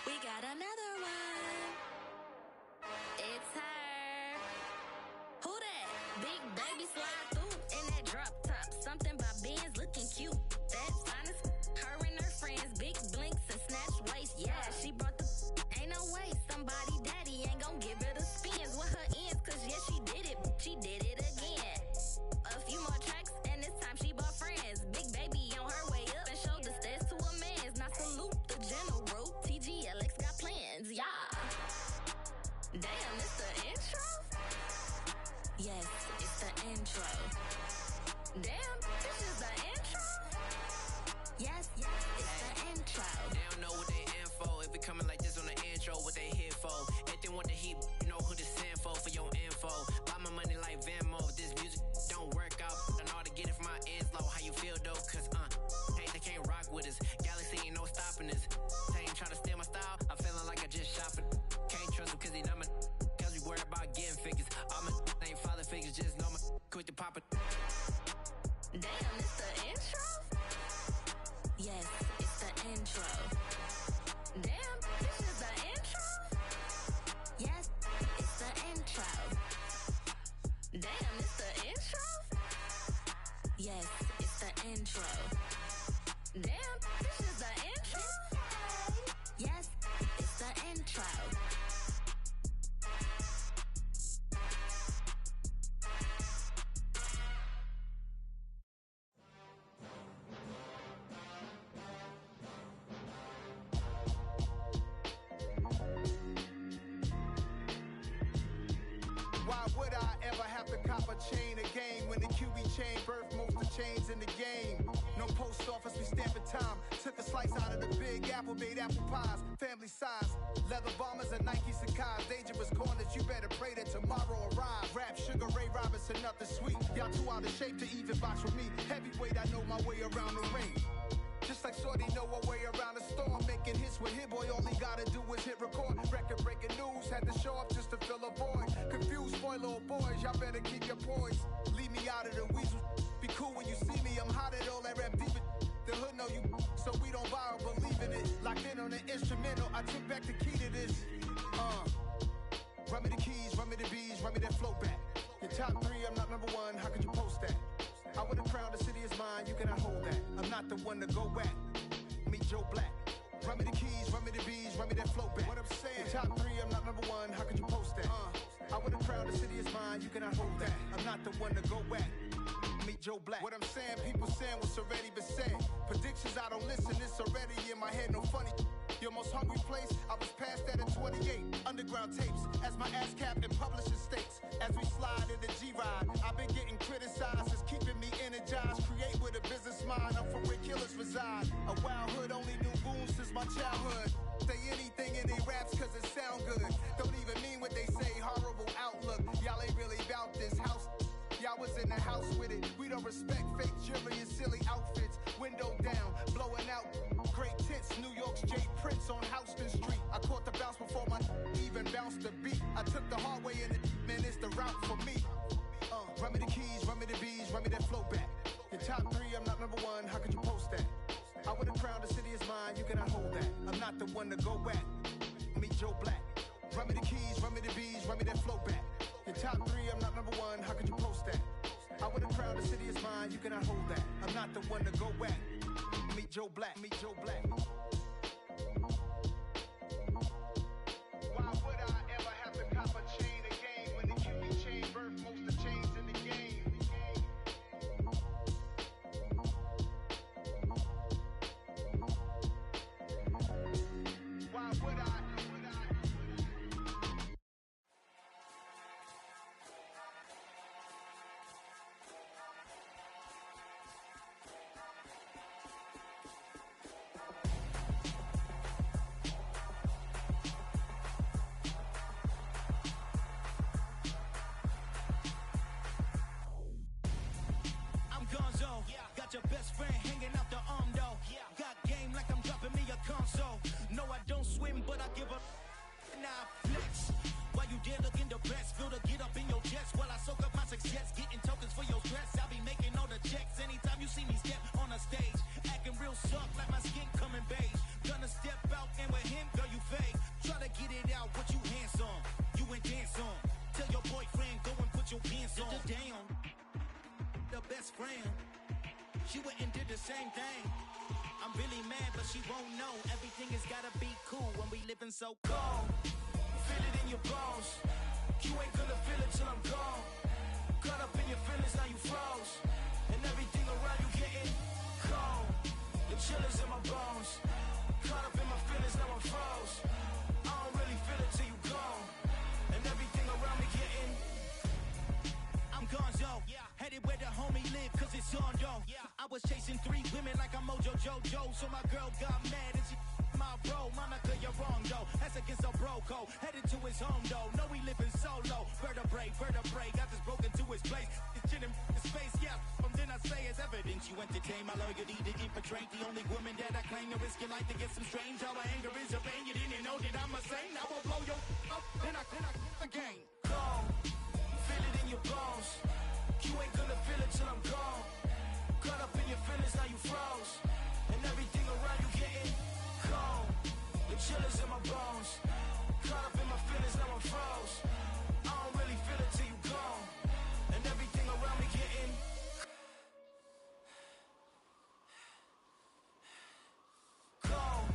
[SPEAKER 8] We got another one. It's her. Who that? Big baby slide through in that drop top. Something by Benz looking cute. That finest. Her and her friends, big blinks and snatch waist. Yeah, she brought the. Ain't no way somebody daddy ain't gon' give her the spins with her ends. Cause yeah, she did it. She did it again. A few more tracks and this time she bought friends. Big baby on her way up and showed the stairs to a man's. Now salute the general. TGLX got plans. Yeah. Damn, it's the intro? Yes, it's the intro. Damn, this is the intro? Yes, it's the intro.
[SPEAKER 9] They don't know what they in for. If we coming like this on the intro, what they here for? If they want the heat, you know who to send for your info. Buy my money like Venmo. If this music don't work out, I know how to get it from my ends low. How you feel though? Cause hey, they can't rock with us. Galaxy ain't no stopping us. They ain't trying to steal my style. I'm feeling like I just shopping. Can't trust him cause he not my. Cause we worried about getting figures. All my ain't father figures, just know my quick to pop it.
[SPEAKER 8] Damn, it's the intro? Yes, it's the intro. Damn, this is the intro? Yes, it's the intro. Damn, it's the intro? Yes, it's the intro. Damn, this is the intro? Yes, it's the intro.
[SPEAKER 10] Why would I ever have to cop a chain again when the QB chain birthed most of the chains in the game? No post office, we stamping time. Took a slice out of the big apple, made apple pies, family size. Leather bombers and Nike Sacai's. Dangerous corners, you better pray that tomorrow arrives. Rap, Sugar Ray Robinson, nothing sweet. Y'all too out of shape to even box with me. Heavyweight, I know my way around the ring. Just like Shorty know her way around the storm. Making hits with Hit Boy, all he gotta do is hit record. Record breaking news, had to show up just to fill a void. Confused boy, little boys, y'all better keep your poise. Leave me out of the weasel. Be cool when you see me, I'm hot at all that rap deep. The hood know you, so we don't borrow, believe in it. Locked in on the instrumental, I took back the key to this. Run me the keys, run me the bees, run me that flow back. Your top three, I'm not number one, how could you post that? I would've crowned the city is mine, you cannot hold that. I'm not the one to go back. Meet Joe Black. Run me the keys, run me the bees, run me that flow back. What I'm saying, your top three, I'm not number one, how could you post that? I would've crowned the city is mine, you cannot hold that. I'm not the one to go back. Meet Joe Black. What I'm saying, people saying what's already been said. Predictions, I don't listen, it's already in my head, no funny. Your most hungry place, I was past that at 28. Underground tapes, as my ass cap in publishing states. As we slide in the G-Ride, I've been getting criticized, it's keeping me energized. Create with a business mind, I'm from where killers reside. A wild hood, only knew goons since my childhood. Say anything in they raps cause it sound good. Don't even mean what they say, horrible outlook. Y'all ain't really about this house. Y'all was in the house with it. We don't respect fake jewelry and silly outfits. Window down, blowing out. Great tits, New York's J. Prince on Houston Street. I caught the bounce before my even bounced the beat. I took the hard way in it, man, it's the route for me. Run me the keys, run me the bees, run me that flow back. Your top three, I'm not number one, how could you post that? I would've crowned the city is mine, you cannot hold that. I'm not the one to go back. Meet Joe Black. Run me the keys, run me the bees, run me that flow back. Your top three, I'm not number one, how could you post that? I would've crowned the city is mine, you cannot hold that. I'm not the one to go back. Meet Joe Black, meet Joe Black. Why would I ever have to cop a chain again when the QB chain birthed most of the chains in the game? Why would I?
[SPEAKER 11] Got your best friend hanging out the arm though. Got game like I'm dropping me a console. No, I don't swim, but I give a nah flex. While you there looking the best, feel the get up in your chest while I soak up my success, getting tokens for your stress. I'll be making all the checks anytime you see me step on a stage, acting real suck like my skin coming beige. She went and did the same thing. I'm really mad, but she won't know. Everything has gotta be cool when we living so cold. Feel it in your bones. You ain't gonna feel it till I'm gone. Caught up in your feelings, now you froze. And everything around you getting cold. The chill is in my bones. Caught up in my feelings, now I'm froze. I don't really feel it till you gone. And everything around me getting I'm gonzo, headed where the homie live, cause it's on though. I was chasing 3 women like I'm Mojo Jojo, so my girl got mad and she my bro. Monica, you're wrong though, that's against a bro code. Headed to his home though, no we living solo. Vertebrae, got this broken to his place. It's chin in his face, yeah. From then I say it's evidence you entertain my loyalty to infiltrate. The only woman that I claim to risk your life to get some strange. All my anger is a pain, you didn't know that I'm a saint. I will blow your up, then I again. Go. Feel it in your bones. You ain't gonna feel it till I'm gone. Caught up in your feelings, now you froze. And everything around you getting cold. The chill is in my bones. Caught up in my feelings, now I'm froze. I don't really feel it till you gone. And everything around me getting cold.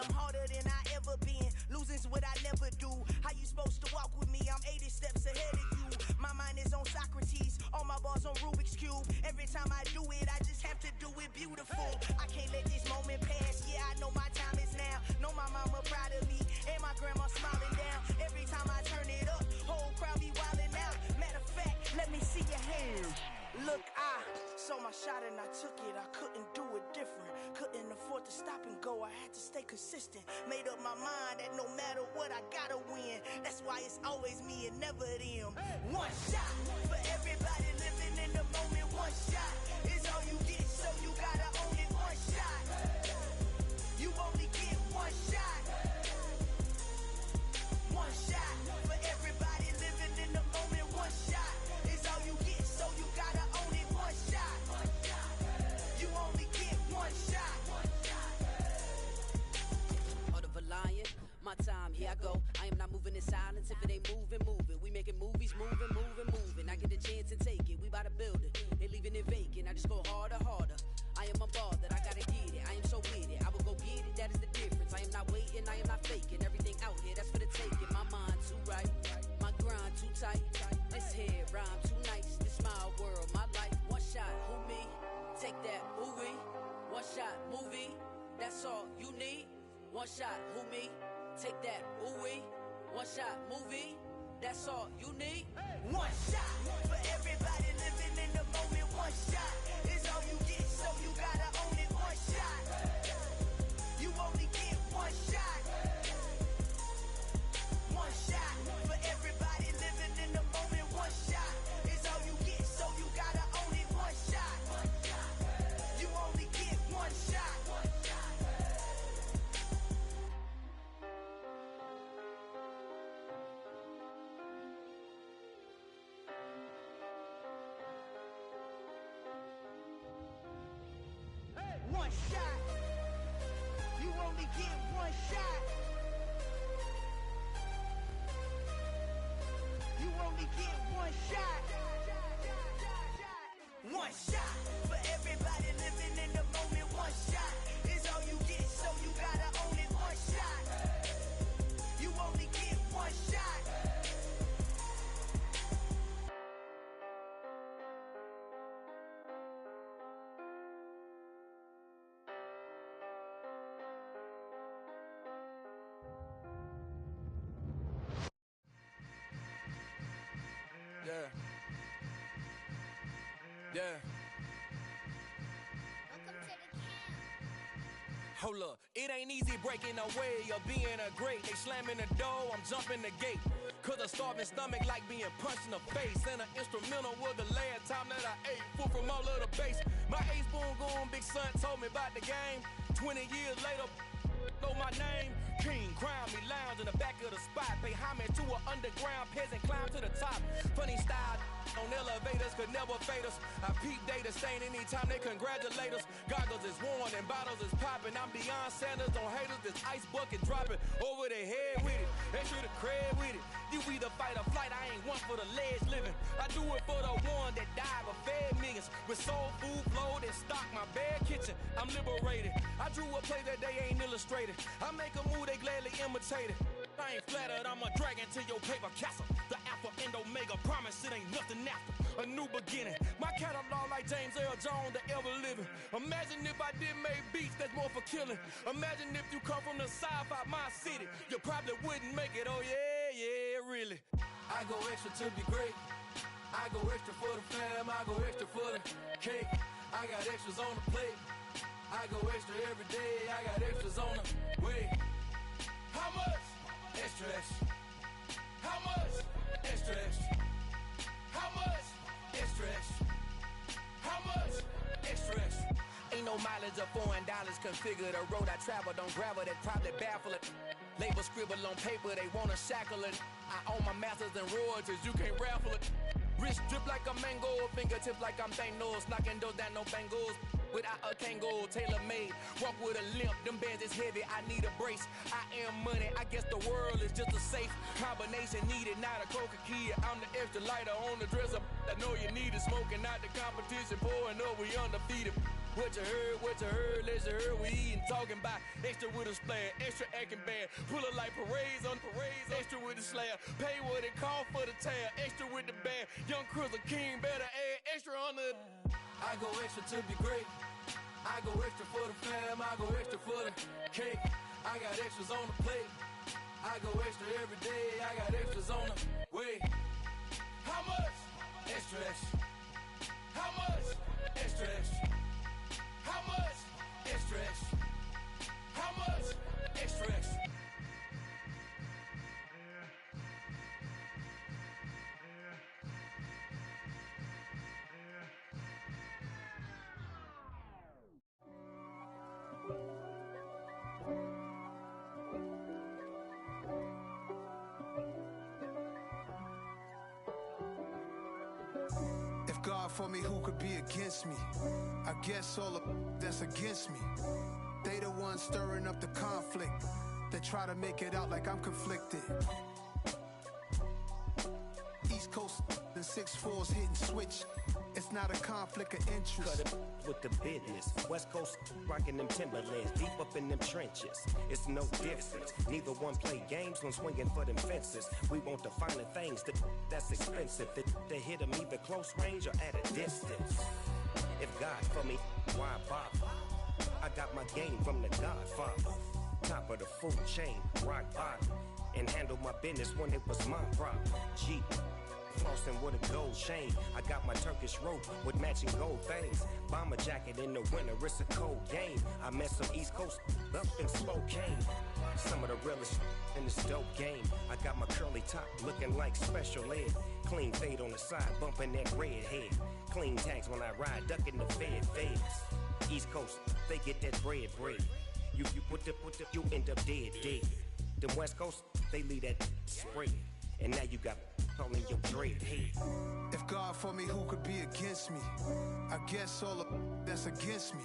[SPEAKER 12] I'm harder than I ever been. Losing's what I never do. How you supposed to walk with me? I'm 80 steps ahead of you. My mind is on Socrates. All my bars on Rubik's Cube. Every time I do it, I just have to do it beautiful. I can't let this moment pass. Yeah, I know my time is now. Know my mama proud of me. And my grandma smiling down. Every time I turn it up, whole crowd be wildin' out. Matter of fact, let me see your hands. Look, I saw my shot and I took it. I couldn't do it different. Couldn't afford to stop and go. I had to stay consistent. Made up my mind that no matter what, I gotta win. That's why it's always me and never them. One shot for everybody living in the moment. One shot is all you get, so you gotta own it. One shot. You only get one shot. One shot for everybody living in the moment. One shot is all you get, so you gotta own it. One shot. You only get one shot.
[SPEAKER 13] Heart of a lion, my time, here I go. I am not moving in silence. If it ain't moving, moving. We making movies, moving, moving, moving. I get a chance and take it. We bout to build it. They leaving it vacant. I just go harder, harder. I am a ball that I gotta get it. I am so with it. I will go get it. That is the difference. I am not waiting. I am not faking. Everything out here, that's for the taking. My mind too right. My grind too tight. This head rhyme too nice. This my world, my life. One shot, who me? Take that movie. One shot, movie. That's all you need. One shot, who me? Take that ooey. One shot, movie. That's all you need.
[SPEAKER 12] One shot for everybody living in the moment. One shot is all you get, so you gotta own it. One shot. You only get one shot. One shot for everybody living in the moment. One shot is all you get, so you gotta own it. One shot. You only get one shot. One shot. You only get one shot. You only get one shot. One shot for everybody living in the moment. One shot is all you get, so you gotta own it. One shot. You only get one shot.
[SPEAKER 14] Yeah. Yeah.
[SPEAKER 11] Hold up, it ain't easy breaking away or being a great. They slamming the door, I'm jumping the gate. Cause a starving stomach like being punched in the face. And an instrumental was the last time that I ate. Full from all of the bass. My ace boom goon, big son told me about the game. 20 years later, know my name. King, crown me, lounge in the back of the spot. Pay homage to an underground peasant, climb to the top. Funny style on elevators could never fade us. I peep data stain anytime they congratulate us. Goggles is worn and bottles is popping. I'm beyond Sanders on haters. This ice bucket dropping over their head with it. They should have cred with it. You either fight or flight. I ain't one for the ledge living. I do it for the one that died but fed millions. With soul food flowed and stock my bad kitchen. I'm liberated. I drew a play that they ain't illustrated. I make a move they gladly imitate it. I ain't flattered, I'm a dragon to your paper castle. The Alpha and Omega, promise it ain't nothing after. A new beginning. My catalog like James Earl Jones, the ever living. Imagine if I did make beats that's more for killing. Imagine if you come from the south out my city. You probably wouldn't make it, oh yeah, really. I go extra to be great. I go extra for the fam, I go extra for the cake. I got extras on the plate. I go extra every day, I got extras on the way. How much? Extra, extra. How much? Extra, extra. How much? Extra, extra. How much? Extra, extra. Ain't no mileage of $4 configure the road I travel. Don't gravel that probably baffle it. Label scribble on paper, they wanna shackle it. I own my masters and royalties, you can't raffle it. Wrist drip like a mango, fingertips like I'm Thanos. Knocking those down, no bangles. Without a Kango, tailor-made. Walk with a limp, them bands is heavy, I need a brace. I am money, I guess the world is just a safe combination needed, not a coca key. I'm the extra lighter on the dresser. I know you need it, smoking out the competition, pouring up, we undefeated. What you heard, let's heard, we eatin', talking about extra with a splash, extra acting bad, pull it like parades on parades, extra with the slab, pay what it cost for the tab, extra with the band, young Crystal King, better add extra on the. I go extra to be great, I go extra for the fam, I go extra for the cake, I got extras on the plate, I go extra every day, I got extras on the way. How much? Extra, extra. How much? Extra, extra. How much? Extra, extra. How much? Extra, extra.
[SPEAKER 10] If God for me, who could be against me? I guess all of that's against me. They the ones stirring up the conflict. They try to make it out like I'm conflicted. East Coast and 6'4's hitting switch. It's not a conflict of interest.
[SPEAKER 15] Cut it with the business. West Coast rocking them Timberlands, deep up in them trenches. It's no difference. Neither one play games when swinging for them fences. We want the finer things that's expensive. They hit them either close range or at a distance. If God for me, why bother? I got my game from the Godfather. Top of the food chain, rock bottom. And handle my business when it was my problem. Jeep. Flossing with a gold chain. I got my Turkish rope with matching gold things. Bomber jacket in the winter, it's a cold game. I met some East Coast up in Spokane. Some of the realest in this dope game. I got my curly top looking like special ed. Clean fade on the side, bumping that red head. Clean tags when I ride, ducking the feds. East Coast, they get that bread. You put the, you end up dead. Them West Coast, they leave that spread. And now you got calling your dread head.
[SPEAKER 10] If God for me, who could be against me? I guess all of that's against me.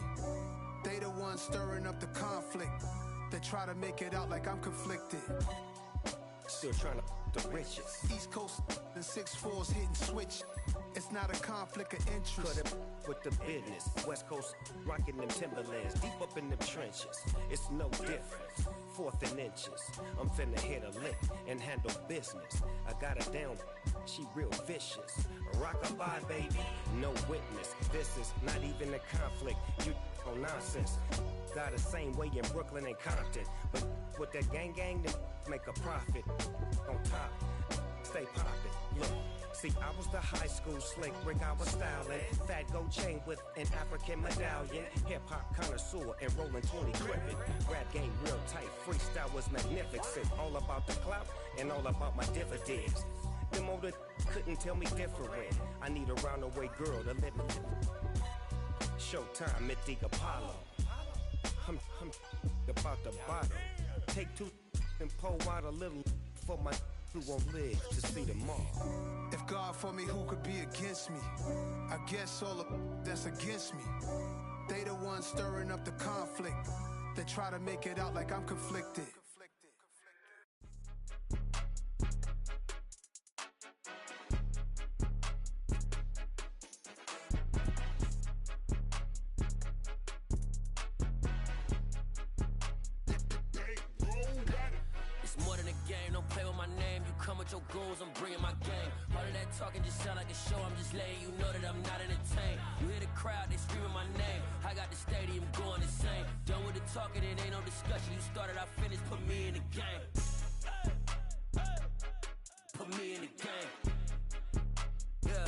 [SPEAKER 10] They the ones stirring up the conflict. They try to make it out like I'm conflicted.
[SPEAKER 15] Still trying to the riches.
[SPEAKER 10] East Coast and 6'4's hitting switch. It's not a conflict of interest.
[SPEAKER 15] Cut it with the business. West Coast rocking them Timberlands, deep up in them trenches. It's no difference. 4th and inches. I'm finna hit a lick and handle business. I got her down, she real vicious. Rockabye, baby, no witness. This is not even a conflict. You on nonsense. Got the same way in Brooklyn and Compton. But with that gang, they make a profit. On top, stay poppin'. Look, See, I was the high school slick Rick, I was styling. Fat gold chain with an African medallion. Hip-hop connoisseur and rolling 20 crippin'. Rap game real tight, freestyle was magnificent. All about the clout and all about my dividends. Them older couldn't tell me different. I need a roundaway girl to let me. Showtime at the Apollo. I'm about the bottom. Take two and pour out a little for my who won't live to see tomorrow.
[SPEAKER 10] If God for me, who could be against me? I guess all of that's against me. They the ones stirring up the conflict. They try to make it out like I'm conflicted.
[SPEAKER 9] Your goals, I'm bringing my game. All of that talking just sound like a show. I'm just letting you know that I'm not entertained. You hear the crowd, they screaming my name. I got the stadium going insane. Done with the talking, it ain't no discussion. You started, I finished, put me in the game. Put me in the game. Yeah.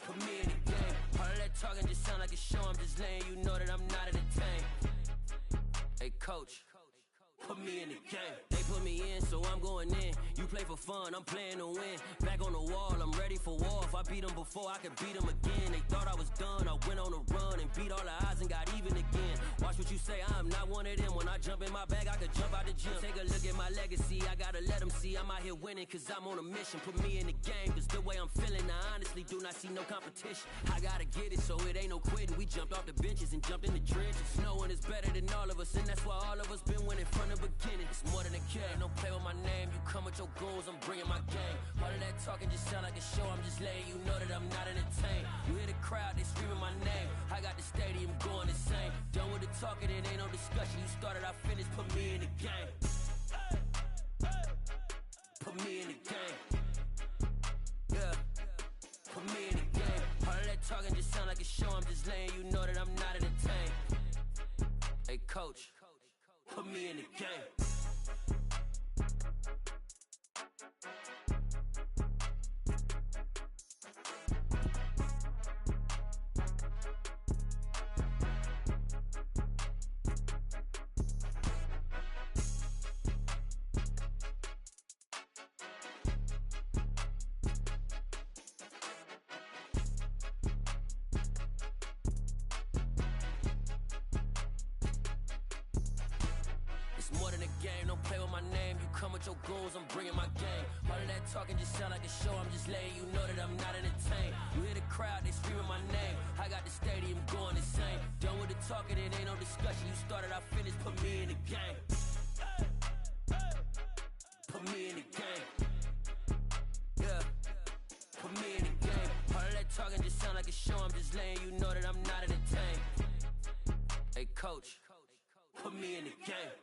[SPEAKER 9] Put me in the game. All of that talking just sound like a show. I'm just letting you know that I'm not entertained. Hey, coach. Put me in the game. They put me in, so I'm going in. You play for fun, I'm playing to win. Back on the wall, I'm ready for war. If I beat them before, I could beat them again. They thought I was done, I went on a run and beat all the odds and got even again. Watch what you say, I'm not one of them. When I jump in my bag, I could jump out the gym. Take a look at my legacy, I gotta let them see I'm out here winning, cause I'm on a mission. Put me in the game, cause the way I'm feeling, I honestly do not see no competition. I gotta get it, so it ain't no quitting. We jumped off the benches and jumped in the trenches. No one is better than all of us, and that's why all of us been winning from the beginning. It's more than a kid, don't play with my name. You come with your goals, I'm bringing my game. All of that talking just sound like a show. I'm just letting you know that I'm not entertained. You hear the crowd, they screaming my name. I got the stadium going insane. Done with the talking, it ain't no discussion. You started, I finished, put me in the game. Put me in the game. Yeah. Put me in the game. All of that talking just sound like a show. I'm just letting you know that I'm not entertained. Hey, coach. Put me in the game. Your goals, I'm bringing my game. All of that talking just sound like a show. I'm just letting you know that I'm not entertained. You hear the crowd, they screaming my name. I got the stadium going insane. Done with the talking, it ain't no discussion. You started, I finished, put me in the game. Put me in the game. Yeah. Put me in the game. All of that talking just sound like a show. I'm just letting you know that I'm not entertained. Hey, coach. Put me in the game.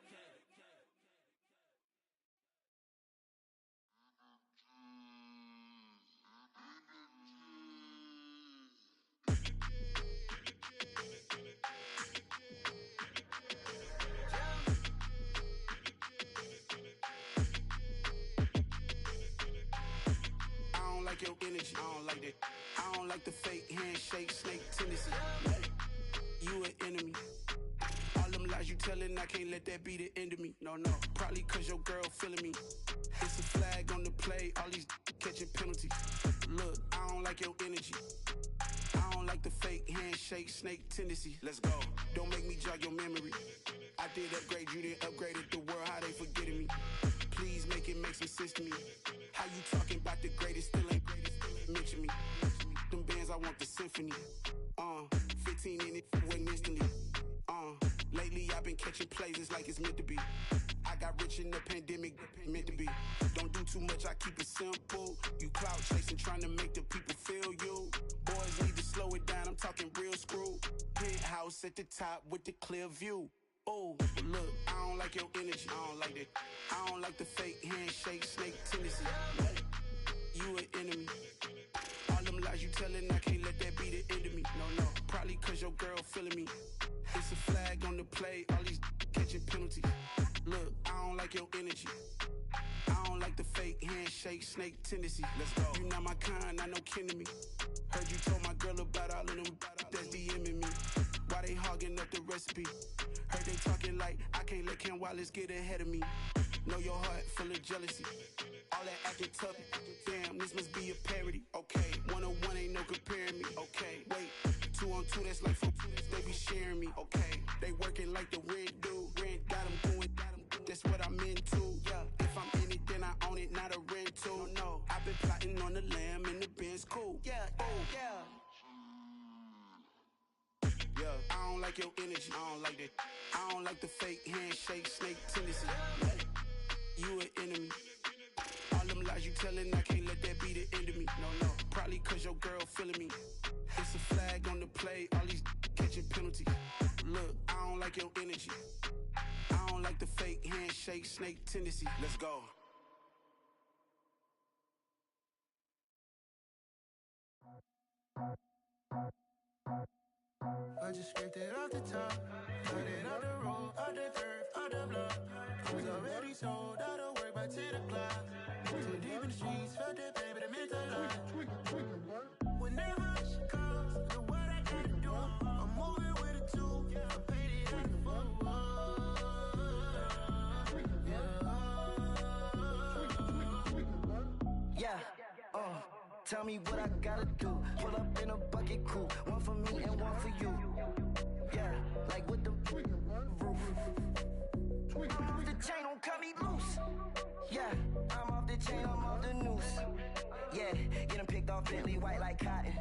[SPEAKER 16] Your energy, I don't like that. I don't like the fake handshake, snake tendency. You an enemy. All them lies you telling, I can't let that be the end of me. No, probably cause your girl feeling me. It's a flag on the play, all these catching penalties. Look, I don't like your energy. I don't like the fake handshake, snake tendency. Let's go. Don't make me jog your memory. I did upgrade, you didn't upgrade it. The world, how they forgetting me. Please make it make some sense to me. How you talking about the greatest, still ain't greatest, mention me. Them bands, I want the symphony. 15 in it, went instantly. Lately I've been catching plays, it's like it's meant to be. I got rich in the pandemic, meant to be. Don't do too much, I keep it simple. You clout chasing, trying to make the people feel you. Boys need to slow it down, I'm talking real screw. Penthouse at the top with the clear view. Oh, look, I don't like your energy, I don't like that. I don't like the fake handshake, snake tendency. You an enemy. All them lies you telling, I can't let that be the end of me. No, probably cause your girl feeling me. It's a flag on the play, all these catching penalties. Look, I don't like your energy. I don't like the fake handshake, snake tendency. Let's go. You not my kind, not no kin to me. Heard you told my girl about all of them that's DMing me. Why they hogging up the recipe? Heard they talking like I can't let Ken Wallace get ahead of me. Know your heart full of jealousy. All that acting tough, damn, this must be a parody. Okay, 1-on-1 ain't no comparing me. Okay, wait, 2-on-2, that's like 4, they be sharing me. Okay, they working like the rent dude. Rent got them going, that's what I'm into. Yeah, if I'm in it, then I own it, not a rental. No, I've been plotting on the lamb and the Benz cool. Yeah, oh, yeah. Yeah, I don't like your energy, I don't like that. I don't like the fake handshake, snake tendency. You an enemy. All them lies you telling, I can't let that be the end of me. No, probably cause your girl feeling me. It's a flag on the play, all these catching penalties. Look, I don't like your energy. I don't like the fake handshake, snake tendency. Let's go.
[SPEAKER 17] I just scraped it off the top, cut it out the road, out the turf, out the block. I was already sold, out of work by 10 o'clock. Too deep in the streets, felt that pain, but it meant a lot. Whenever she calls, the what I gotta do, I'm moving with a two. I paid it out the full.
[SPEAKER 18] Yeah, tell me what I gotta do. Pull up in a bucket crew, one for me and one for you. Yeah, like with the roof. I'm off the chain, don't cut me loose. Yeah, I'm off the chain, I'm off the noose. Yeah, get them picked off Bentley, white like cotton.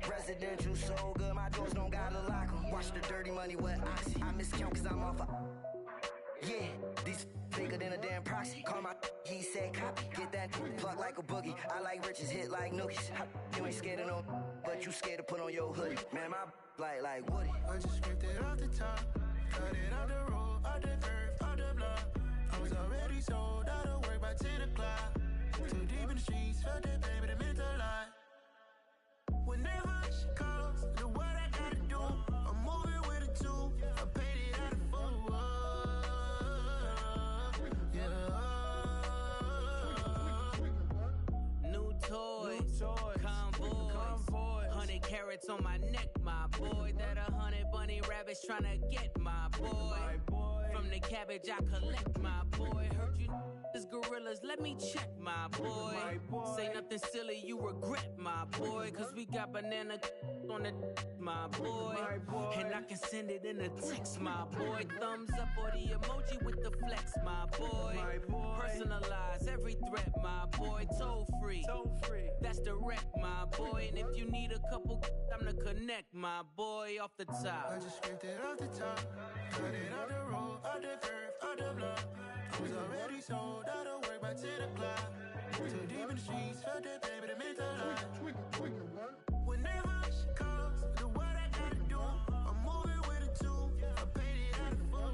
[SPEAKER 18] Residential so good, my doors don't gotta lock them. Watch the dirty money with Oxy. I miscount cause I'm off a... Yeah, these bigger than a damn proxy. Call my he said copy. Get that plug like a boogie. I like riches, hit like nookies. You ain't scared of no, but you scared to put on your hoodie. Man, my like Woody.
[SPEAKER 17] I just scraped it off the top, cut it out the road, out the turf, out the block. I was already sold, out of work by 10 o'clock. Too deep in the streets, felt that pain, but it meant a lot. Whenever she calls, the what I gotta do, I'm moving with a two. I paid it out of full.
[SPEAKER 9] New toy, convoy, 100 carats on my neck, my boy. That 100 bunny rabbits tryna get my boy. From the cabbage I collect, my boy. Heard you is gorillas, let me check, my boy. Say nothing silly, you regret, my boy. Cause we got banana on the my boy. And I can send it in a text, my boy. Thumbs up or the emoji with the flex, my boy. Personalize every threat, my boy. Toll free, that's direct, my boy. And if you need a couple, I'm to connect, my boy. Off the top,
[SPEAKER 17] I just scraped it off the top, cut it out the road, out the turf, out the block. I was already sold, out of work by 10 o'clock. Too deep in the streets, felt that pain, but it meant a lot. Whenever she calls, the what I gotta do, I'm moving with a two. I paid it out of full.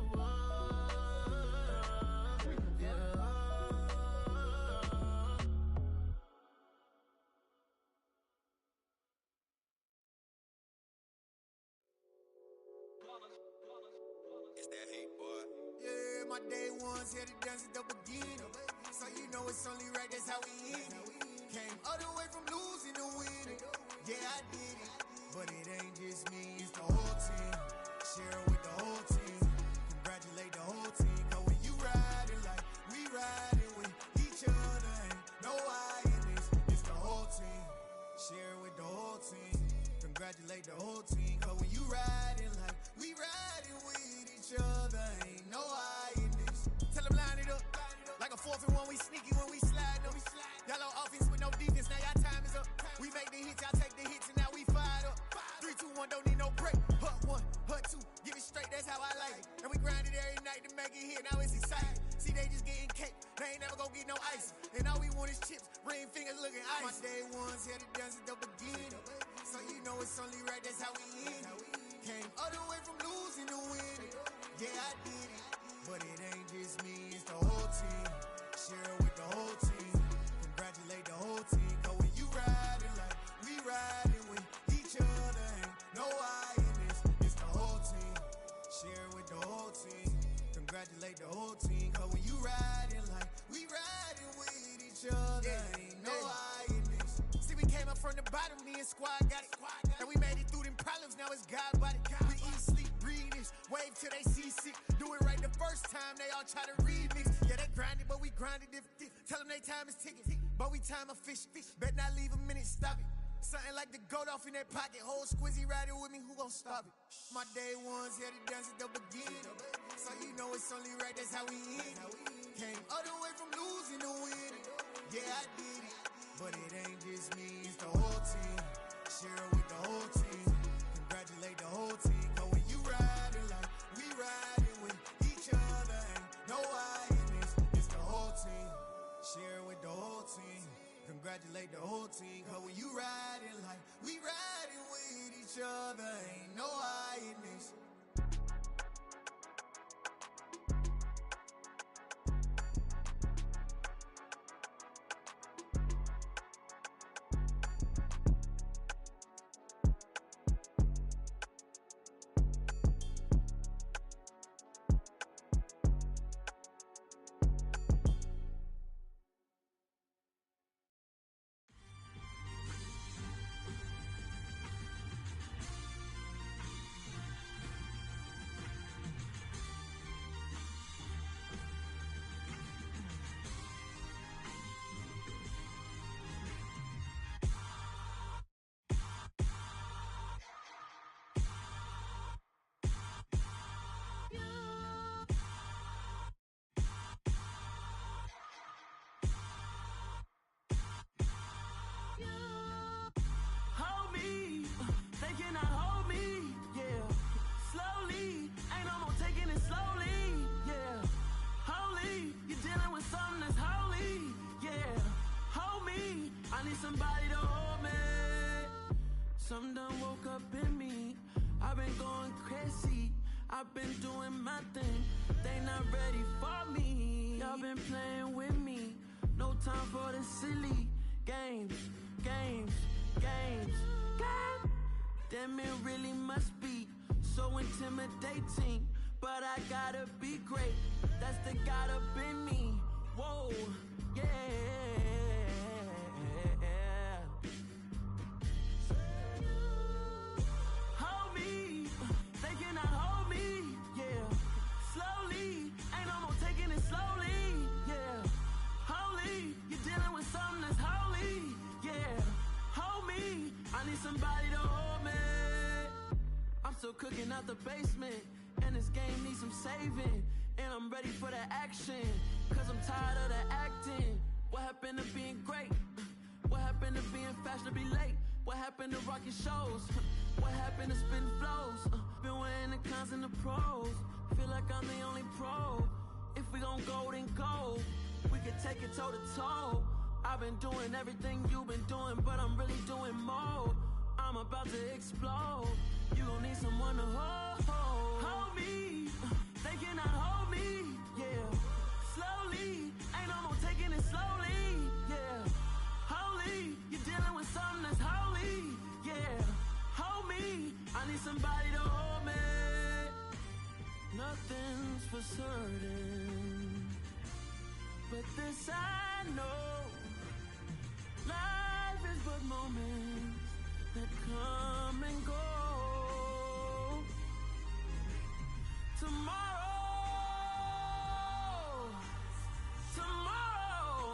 [SPEAKER 19] It's that hate, boy.
[SPEAKER 20] Yeah, my day ones here to dance at the beginning. So you know it's only right, that's how we end it. Came all the way from losing to winning. Yeah, I did it. But it ain't just me, it's the whole team. Share it with the whole team. Congratulate the whole team. Cause when you riding like we riding with each other, ain't no I in this. It's the whole team. Share it with the whole team. Congratulate the whole team. Cause when you riding like we riding with each other, ain't no I in this. Tell them line it up. Like a 4th and 1, we sneaky when we slide them. Y'all on offense with no defense, now y'all time is up. We make the hits, y'all take the hits, and now we fired up. 3, 2, 1, don't need no break. Hut 1, hut 2, give it straight, that's how I like it. And we grind it every night to make it hit, now it's exciting. See, they just getting cake, they ain't never gonna get no ice. And all we want is chips, ring fingers looking ice. My day ones here to dance at the beginning. So you know it's only right, that's how we end it. Came all the way from losing to winning. Yeah, I did it. But it ain't just me, it's the whole team. Share it with the whole team. Congratulate the whole team. Cause when you riding like we riding with each other, ain't no I in this. It's the whole team. Share it with the whole team. Congratulate the whole team. Cause when you riding like we riding with each other. Ain't no hiding this. See, we came up from the bottom, me and squad got it. And we made it through them problems, now it's God body. We eat, sleep, breathe this. Wave till they see sick. Do it right the first time, they all try to remix. Yeah, they grinded, but we grinded if tell them they time is ticking. But we time a fish. Bet not leave a minute, stop it. Something like the goat off in that pocket. Whole squizzy riding with me, who gon' stop it? My day ones here to dance at the beginning. So you know it's only right, that's how we end. Came all the way from losing to winning. Yeah, I did it. But it ain't just me, it's the whole team. Share it with the whole team. Congratulate the whole team. Cause when you riding like we riding with each other, ain't no hiding this. It's the whole team. Share it with the whole team. Congratulate the whole team. Cause when you riding like we riding with each other, ain't no hiding this.
[SPEAKER 19] Somebody to hold me. Some done woke up in me. I've been going crazy. I've been doing my thing. They not ready for me. Y'all been playing with me. No time for the silly games. Damn, it really must be so intimidating. But I gotta be great. That's the God up in me. Whoa, yeah. Somebody to hold me. I'm still cooking out the basement, and this game needs some saving. And I'm ready for the action, cause I'm tired of the acting. What happened to being great? What happened to being fashionably late? What happened to rocking shows? What happened to spitting flows? Been wearing the cons and the pros. Feel like I'm the only pro. If we gon' go, then go. We can take it toe to toe. I've been doing everything you've been doing, but I'm really doing more. I'm about to explode. You gon' need someone to hold me. They cannot hold me, yeah. Slowly, ain't no more taking it slowly, yeah. Holy, you're dealing with something that's holy, yeah. Hold me, I need somebody to hold me. Nothing's for certain, but this I know. Life is but moments that come and go. Tomorrow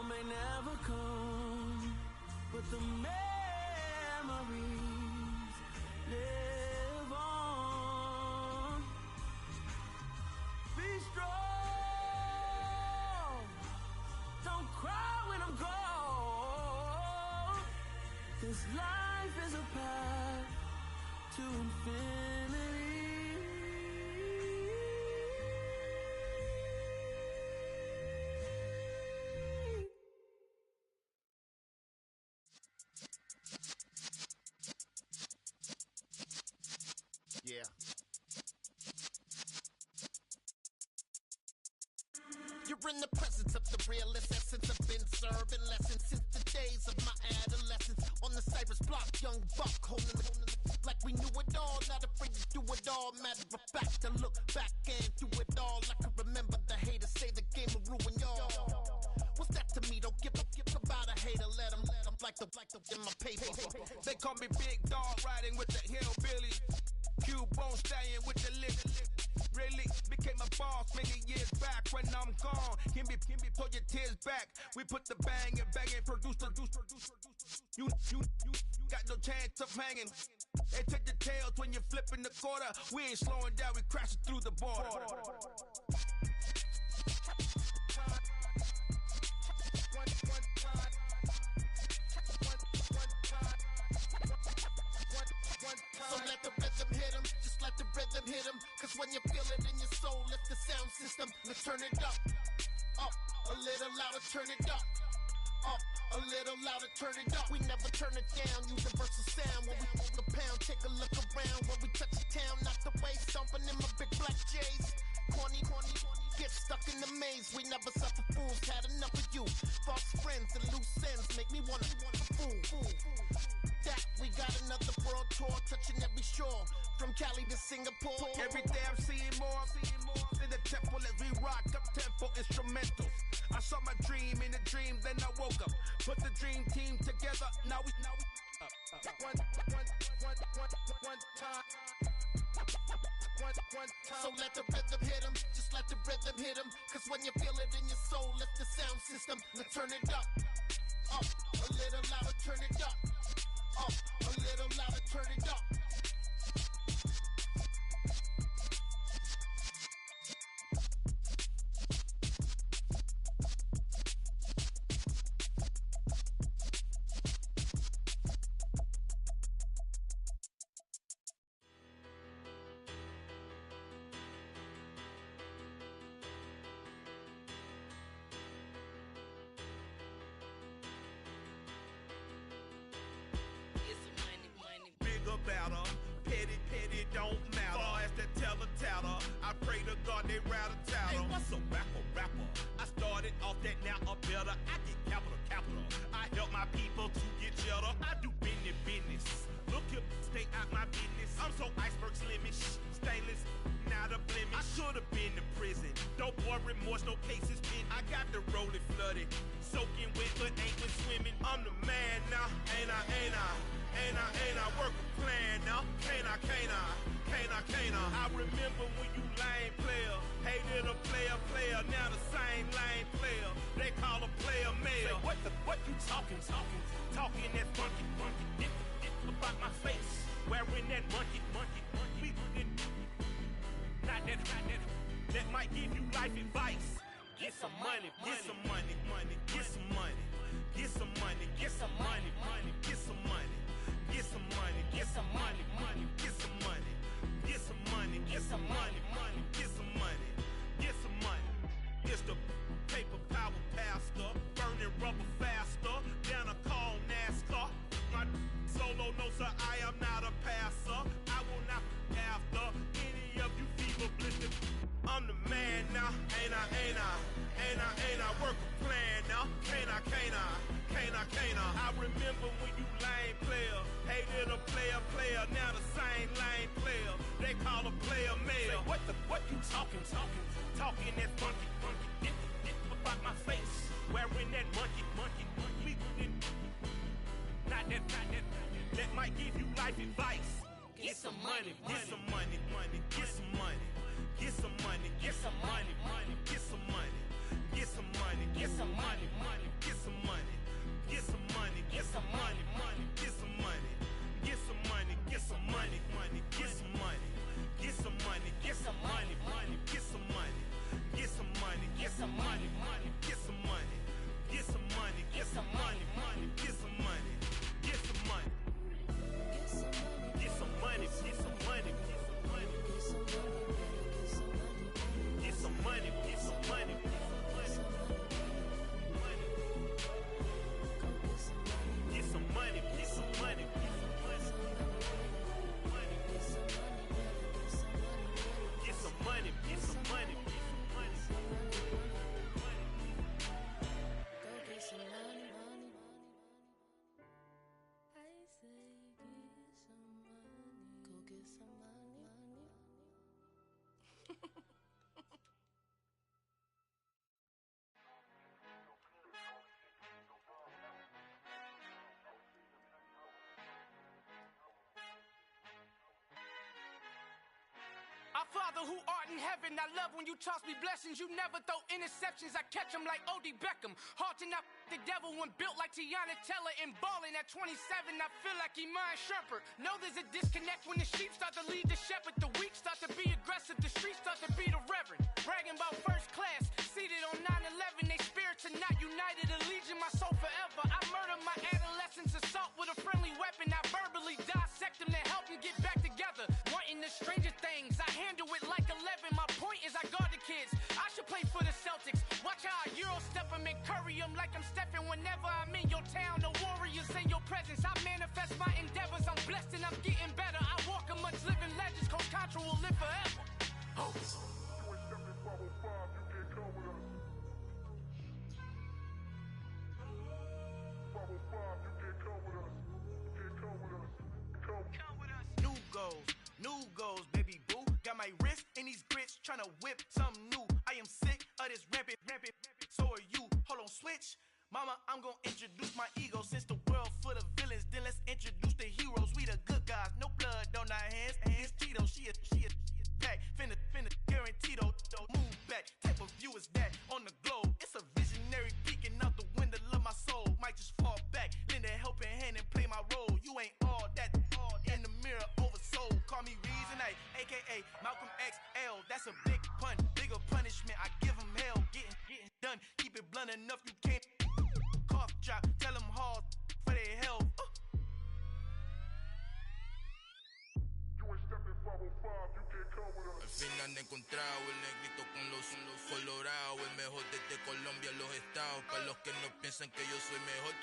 [SPEAKER 19] may never come, but the memories live on. Be strong, don't cry when I'm gone. This life is a path to infinity.
[SPEAKER 21] Yeah. You're in the presence of the realest essence. I've been serving lessons since the days of my adolescence. On the Cypress block, young buck holding it like we knew it all. Not afraid to do it all. Matter of fact, to look back and do it all. I can remember the haters say the game will ruin y'all. What's that to me? Don't give a in my paper. They call me Big Dog riding with the hillbilly. Cubone staying with the lip. Really became a boss many years back. When I'm gone, can be pull your tears back. We put the bang and produce. You got no chance of hanging. They take the tails when you're flipping the quarter. We ain't slowing down, we crashing through the border. So let the rhythm hit him, just let the rhythm hit him. Cause when you feel it in your soul, lift the sound system. Let's turn it up, a little louder, turn it up, a little louder, turn it up. We never turn it down, universal sound. When we hold the pound, take a look around. When we touch the town, knock the way, stomping in my big black J's. Corny, get stuck in the maze. We never suffer fools, had enough of you. False friends and loose ends make me wanna fool. That we got another world tour, touching every shore, from Cali to Singapore. Every day I'm seeing more in the temple as we rock up tempo instrumentals. I saw my dream in a dream, then I woke up. Put the dream team together. Now we one time. So let the rhythm hit him, just let the rhythm hit him. Cause when you feel it in your soul, lift the sound system. Let's turn it up, a little louder, turn it up, a little louder, turn it up.
[SPEAKER 1] Better, petty don't matter. Far as the teller, I pray to God they rather tattle. Hey, what's a rapper? I started off that, now I'm better. I get capital. I help my people to get cheddar. I do business. Look here, stay out my business. I'm so iceberg slimmish, stainless, not a blemish. I should've been to prison. Don't boy remorse, no cases pinned. I got the rolling flooded, soaking wet, but ain't been swimming. I'm the man now, ain't I work a plan now. Can't I? I remember when you lame player, hated a player, now the same lame player. They call a player mayor. Say, what you talking that funky, about my face, wearing that monkey. We didn't, not that might give you life advice. Get some money, get some money, get some money, get some money, get some money, get some money. Get some money, get some money, get some money, get some money, get some money, get some money, get some money. It's the paper power pastor, burning rubber faster than a call NASCAR. My solo, no sir, I am not a passer. I will not after any of you fever blistered. I'm the man now, ain't I work a plan now, can't I? I remember when you lame player, hated a player, now the same lame player. They call a player mayor. Say, what you talking that funky, about my face, wearing that monkey. We didn't, not that might give you life advice. Get some money, get some money, get some money, get some money, get some money, get some money, get some money, get some money, get some money. Get some money, get some money, get some money, get some money, get some money, get some money, get some money, get some money, get some money, get some money, get some money, get some money, get some money, get some money, get some money, get some money, get some money, get some money, get some money, get some money.
[SPEAKER 7] Father who art in heaven, I love when you toss me blessings. You never throw interceptions, I catch them like O.D. Beckham. Hard to not the devil when built like Tiana Teller and balling at 27. I feel like Iman Shumpert. Know there's a disconnect when the sheep start to lead the shepherd. The weak start to be aggressive, the streets start to be the reverend. Bragging about first class, seated on 9/11. They spirits are not united, a legion, my soul forever. I murder my adolescence, assault with a friendly weapon. I verbally dissect them to help them get back together. Wanting the stranger things, I handle it like 11. My point is I guard the kids. I should play for the Celtics. Watch how I Euro step them and curry them like I'm stepping. Whenever I'm in your town, the warriors in your presence. I manifest my endeavors. I'm blessed and I'm getting better. I walk amongst living legends. Coach Contra will live forever. Oh.
[SPEAKER 22] New goals, baby boo. Got my wrist in these grits, tryna whip something new. I am sick of this rampant. So are you. Hold on, switch. Mama, I'm gonna introduce my ego. Since the world full of villains, then let's introduce the heroes. We the good guys, no blood on our hands. Hands Tito, she a back. Finna guarantee though. Move back. Type of view is that on the globe. It's a visionary peeking out the window of my soul. Might just fall back, lend a helping hand and play my role. You ain't all that in the mirror oversold. Call me Reason A, aka Malcolm XL. That's a big pun, bigger punishment. I give him hell, getting done. Keep it blunt enough, you can't cough drop. Tell them hard for their health.
[SPEAKER 23] Al fin han encontrado el negrito con los colorados, el mejor desde Colombia, los estados. Para los que no piensan que yo soy mejor,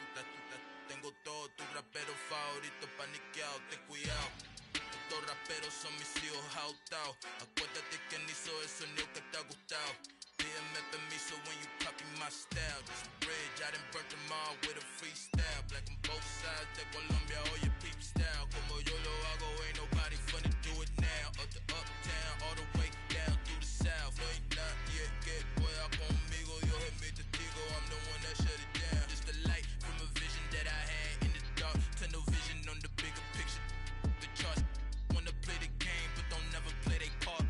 [SPEAKER 23] tengo todos tus raperos favoritos paniqueados, ten cuidado. Estos raperos son mis hijos jautados. Acuérdate que ni hizo el sonido que te ha gustado. Pídeme permiso when you copy my style. This bridge, I done burnt them all with a freestyle. Black on both sides de Colombia, oye peep style. Como yo lo hago, ain't nobody finna do it now. Up to uptown, all the way down through the south. No hay nadie que pueda conmigo, Dios es mi testigo. I'm the one that shut it down. Just the light from a vision that I had in the dark. Tunnel vision on the bigger picture. The charts wanna play the game, but don't never play their part.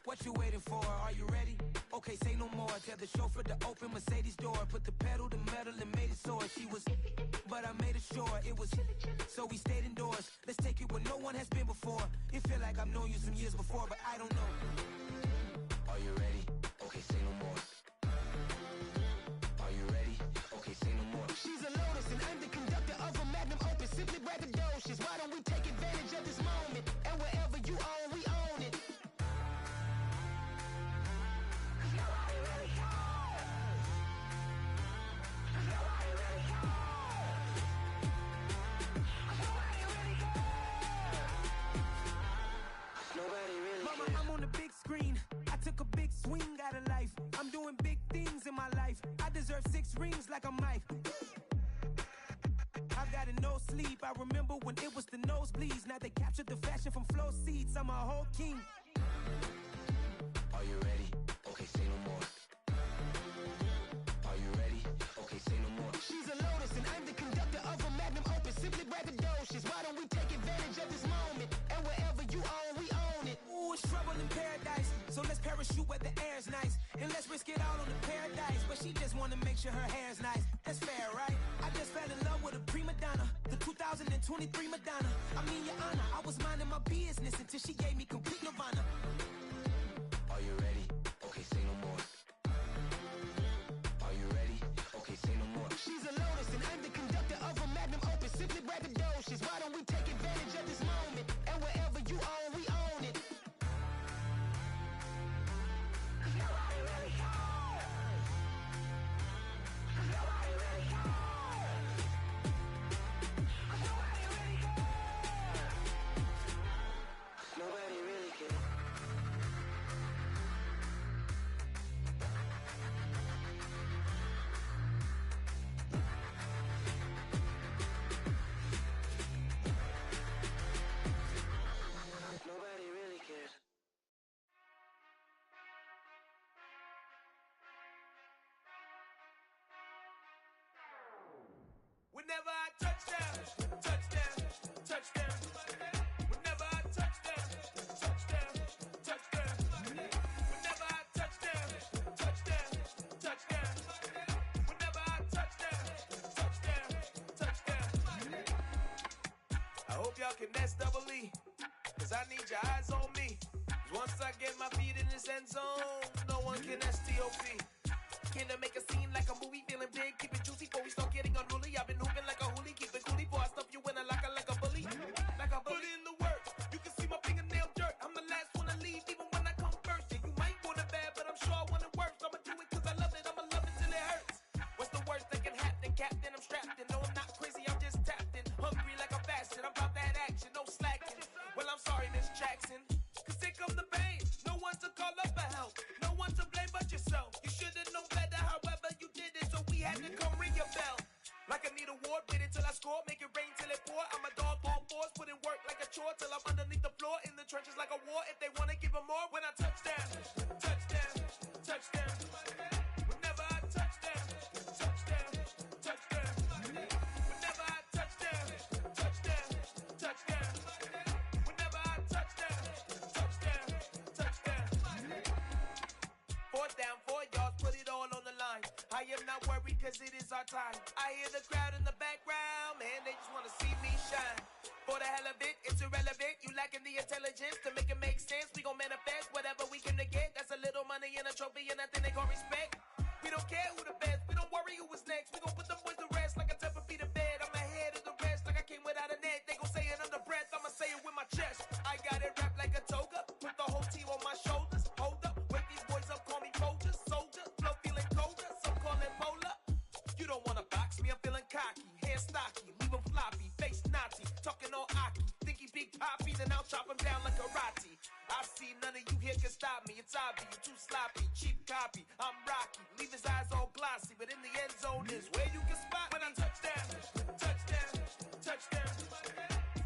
[SPEAKER 24] What you waiting for? Are you ready? Okay, say no more. Tell the chauffeur to open Mercedes door. Put the pedal to metal and made it soar. She was, but I made it sure it was. So we stayed indoors. Let's take it where no one has been before. It feel like I've known you some years before, but I don't know. Are you ready? Okay, say no more. Are you ready? Okay, say no more. She's a Lotus and I'm the conductor of a Magnum Opus. Simply braggadocious. Why don't we take advantage of this moment? And wherever you own, we own it. Mama, I'm on the big screen. I took a big swing out of life. I'm doing big things in my life. I deserve 6 rings like I'm Mike. I've got no sleep. I remember when it was the nosebleeds. Now they captured the fashion from flow seats. I'm a whole king. Are you ready? Okay, say no more. Are you ready? Okay, say no more. She's a Lotus and I'm the conductor of a Magnum Opus. Simply braggadocious. Why don't we take advantage of this moment? And wherever you own, we own it. Ooh, it's trouble in paradise. So let's parachute where the air's nice. And let's risk it all on the paradise. But she just wanna make sure her hair's nice. That's fair, right? I just fell in love with a prima donna. The 2023 Madonna. I mean, your honor, I was minding my business until she gave me complete nirvana. Are you ready? Okay, say no more. Are you ready? Okay, say no more. She's a Lotus and I'm the conductor of a Magnum Opus. Simply braggadocious. Why don't we take advantage of this moment? And wherever you own, we own it. Nobody really cares. Nobody really cares. Nobody really cares. Nobody really cares.
[SPEAKER 22] Whenever I touch down, touchdown, touchdown. Whenever I touch down, touchdown, touchdown. Whenever I touch down, touchdown, touchdown. Whenever I touch down, touchdown, touchdown. I hope y'all can nest double E, cause I need your eyes on me. Once I get my feet in this end zone, no one can STOP. Can I make a scene like a movie, feeling big, keep it juicy before we start getting unruly. I've been hooping like a hoolie, keep it coolie before I stuff you in a locker like a bully. Like a bully. Put in the work, you can see my fingernail dirt. I'm the last one to leave, even when I come first. Yeah, you might want it bad, but I'm sure I want it worse. I'ma do it cause I love it, I'ma love it till it hurts. What's the worst that can happen, Captain? I'm strapped in, no I'm not crazy, I'm just tapped in. Hungry like I'm fasting, I'm about that action, no slacking. Well, I'm sorry, Miss Jackson, cause here come the pain. No one to call up for help, no one to blame but yourself. You should've known better, however you did it, so we had to come ring your bell. Like I need a award, wait until I score, make it rain till it pour. I'm a dog on fours, put in work like a chore till I'm underneath the floor, in the trenches like a war. If they wanna give them more, when I touch down, touchdown, touchdown. Whenever I touch down, touchdown, touchdown. Whenever I touch down, touchdown, touchdown. Whenever I touch down, touchdown, touchdown. Fourth down, 4 yards, put it all on the line. I am not worried cause it is our time. I hear the crowd in the background, man, they just wanna see me shine. For the hell of it, it's irrelevant. You lacking the intelligence to make it make sense. We gon' manifest whatever we came to get. That's a little money and a trophy and nothing they call respect. We don't care who the best, we don't worry who was next. We gon' put them boys to rest like a 10 feet of bed. I'm ahead of the rest like I came without a net. They gon' say it under breath, I'ma say it with my chest. I got it wrapped like a toga, put the whole team on my shoulders. Hold up, wake these boys up, call me Folger, soldier. Flow feeling colder, some call it polar. You don't wanna box me, I'm feeling cocky. Hair stocky, leave him floppy, face Nazi. Talking all Aki, think he big poppy, then I'll chop him down like karate. I see none of you here can stop me. It's obvious, you too sloppy, cheap copy. I'm Rocky, leave his eyes all glossy, but in the end zone is where you can spot when I touch down, touchdown, touchdown.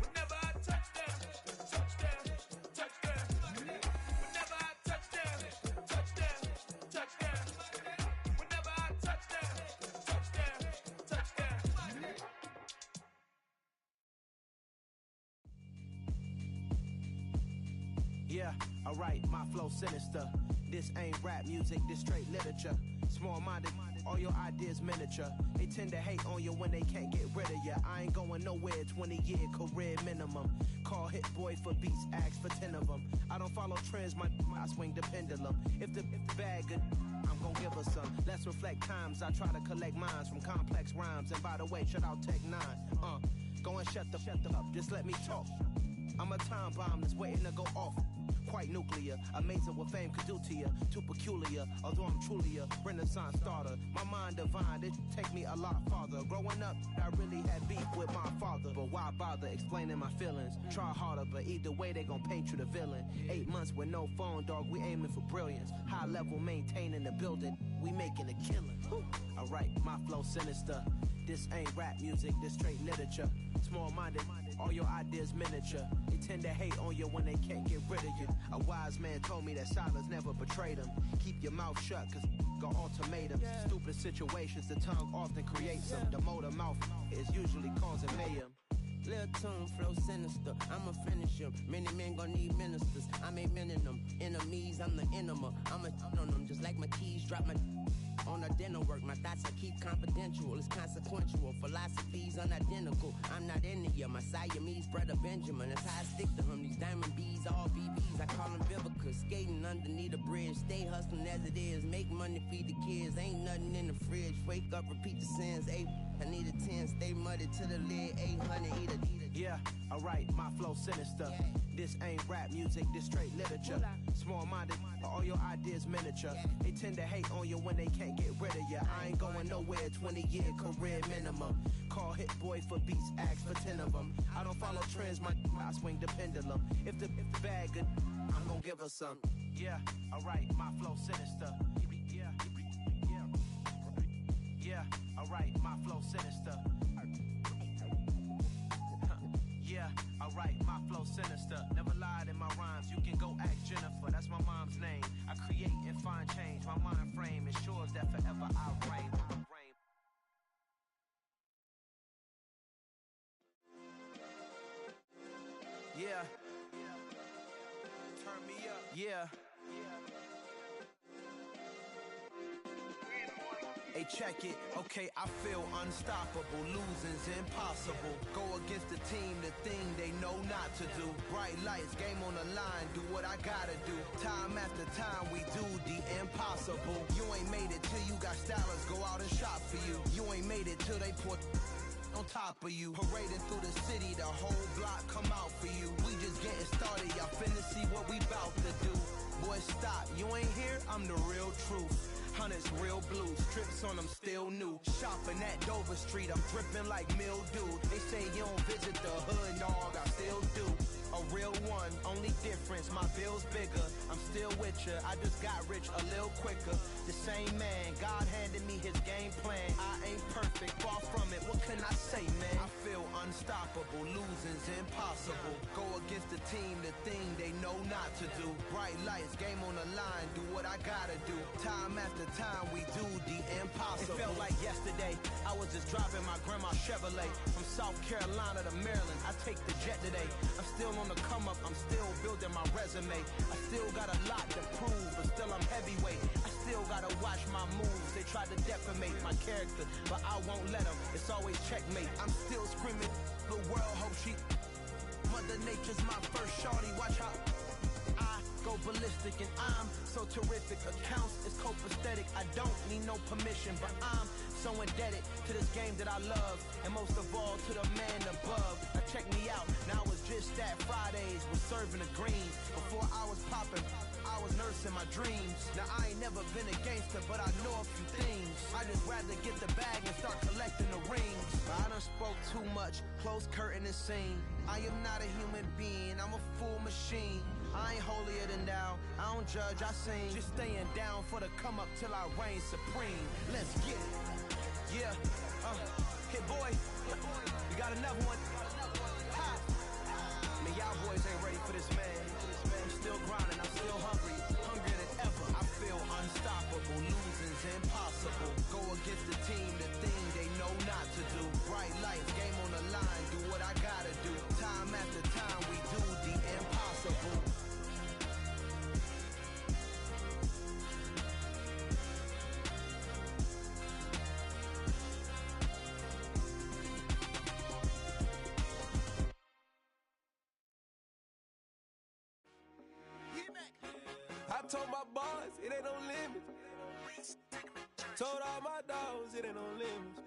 [SPEAKER 22] Whenever I touch down, touchdown, touchdown. Whenever I touch down, touchdown, touchdown. Whenever I touch down, touchdown, touchdown.
[SPEAKER 24] Yeah, alright, my flow sinister. This ain't rap music, this straight literature. Small-minded, all your ideas miniature. They tend to hate on you when they can't get rid of you. I ain't going nowhere, 20-year career minimum. Call Hit Boy for beats, ask for 10 of them. I don't follow trends, I swing the pendulum. If the bag good, I'm gon' give her some. Let's reflect times, I try to collect minds from complex rhymes. And by the way, shout out Tech 9. Go and shut the up, just let me talk. I'm a time bomb that's waiting to go off. Quite nuclear, amazing what fame could do to you. Too peculiar, although I'm truly a renaissance starter. My mind divine, it take me a lot farther. Growing up, I really had beef with my father. But why bother explaining my feelings? Try harder, but either way they gon' paint you the villain. 8 months with no phone, dog, we aiming for brilliance. High level, maintaining the building, we making a killing. Alright, my flow sinister. This ain't rap music, this straight literature. Small-minded, all your ideas miniature. They tend to hate on you when they can't get rid of you. A wise man told me that silence never betrayed him. Keep your mouth shut, cause got ultimatums. Stupid situations, the tongue often creates them. The motor mouth is usually causing mayhem.
[SPEAKER 3] Lil' tune, flow sinister, I'ma finish him. Many men gon' need ministers, I'm a men in them. Enemies, I'm the enema, I'm on them. Just like my keys, drop my on a dinner work. My thoughts I keep confidential, it's consequential. Philosophies unidentical, I'm not in it yet. My Siamese brother Benjamin, that's how I stick to him. These diamond bees, all BBs, I call them Vivica. Skating underneath a bridge, stay hustling as it is. Make money, feed the kids, ain't nothing in the fridge. Wake up, repeat the sins, I need a 10, stay muddy to the lid, 800, eat a.
[SPEAKER 24] Yeah, alright, my flow sinister. This ain't rap music, this straight literature. Small-minded, all your ideas miniature. They tend to hate on you when they can't get rid of you. I ain't going nowhere, 20-year career minimum. Call Hit Boy for beats, ask for 10 of them. I don't follow trends, I swing the pendulum. If the bag good, I'm gon' give her some. Yeah, alright, my flow sinister. Yeah, alright, my flow sinister. Yeah, alright, my flow sinister. Never lied in my rhymes, you can go ask Jennifer, that's my mom's name. I create and find change, my mind frame ensures that forever I reign.
[SPEAKER 2] Yeah. Turn me up. Yeah. Hey, check it. Okay, I feel unstoppable. Losing's impossible. Go against the team, the thing they know not to do. Bright lights, game on the line. Do what I gotta do. Time after time, we do the impossible. You ain't made it till you got stylists go out and shop for you. You ain't made it till they put on top of you. Parading through the city, the whole block come out for you. We just getting started, y'all finna see what we bout to do. Boy, stop, you ain't here, I'm the real truth. Hundreds real blue, strips on them still new. Shopping at Dover Street, I'm dripping like mildew. They say you don't visit the hood, dog, I still do. A real one, only difference, my bill's bigger. I'm still with ya, I just got rich a little quicker. The same man, God handed me his game plan. I ain't perfect, far from it, what can I say, man? I feel unstoppable, losing's impossible. Go against the team, the thing they know not to do. Bright lights, game on the line, do what I gotta do. Time after time, we do the impossible. It felt like yesterday, I was just driving my grandma's Chevrolet. From South Carolina to Maryland, I take the jet today. I'm still on the come up, I'm still building my resume. I still got a lot to prove, but still I'm heavyweight. I still gotta watch my moves. They tried to defamate my character, but I won't let them. It's always checkmate. I'm still screaming, the world hope she. Mother Nature's my first shorty. Watch how I go ballistic, and I'm so terrific. Accounts is copacetic. I don't need no permission, but I'm so indebted to this game that I love, and most of all to the man above. Now check me out, now it's just that Fridays was serving the greens. Before I was popping, I was nursing my dreams. Now I ain't never been a gangster, but I know a few things. I just rather get the bag and start collecting the rings. I done spoke too much, close curtain and scene. I am not a human being, I'm a full machine. I ain't holier than thou, I don't judge, I sing. Just staying down for the come up till I reign supreme. Let's get it. Yeah, hey boy, we got another one. Ha. Man, y'all boys ain't ready for this, man. I'm still grinding, I'm still hungry, hungrier than ever. I feel unstoppable, losing's impossible. Go against the team, the thing they know not to do. Bright lights, game on the line, do what I gotta do. Time after time, we do the impossible.
[SPEAKER 4] I told my boys, it ain't no limits. Told all my dogs, it ain't no limits.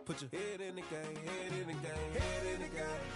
[SPEAKER 4] Put your head in the game, head in the game, head in the game.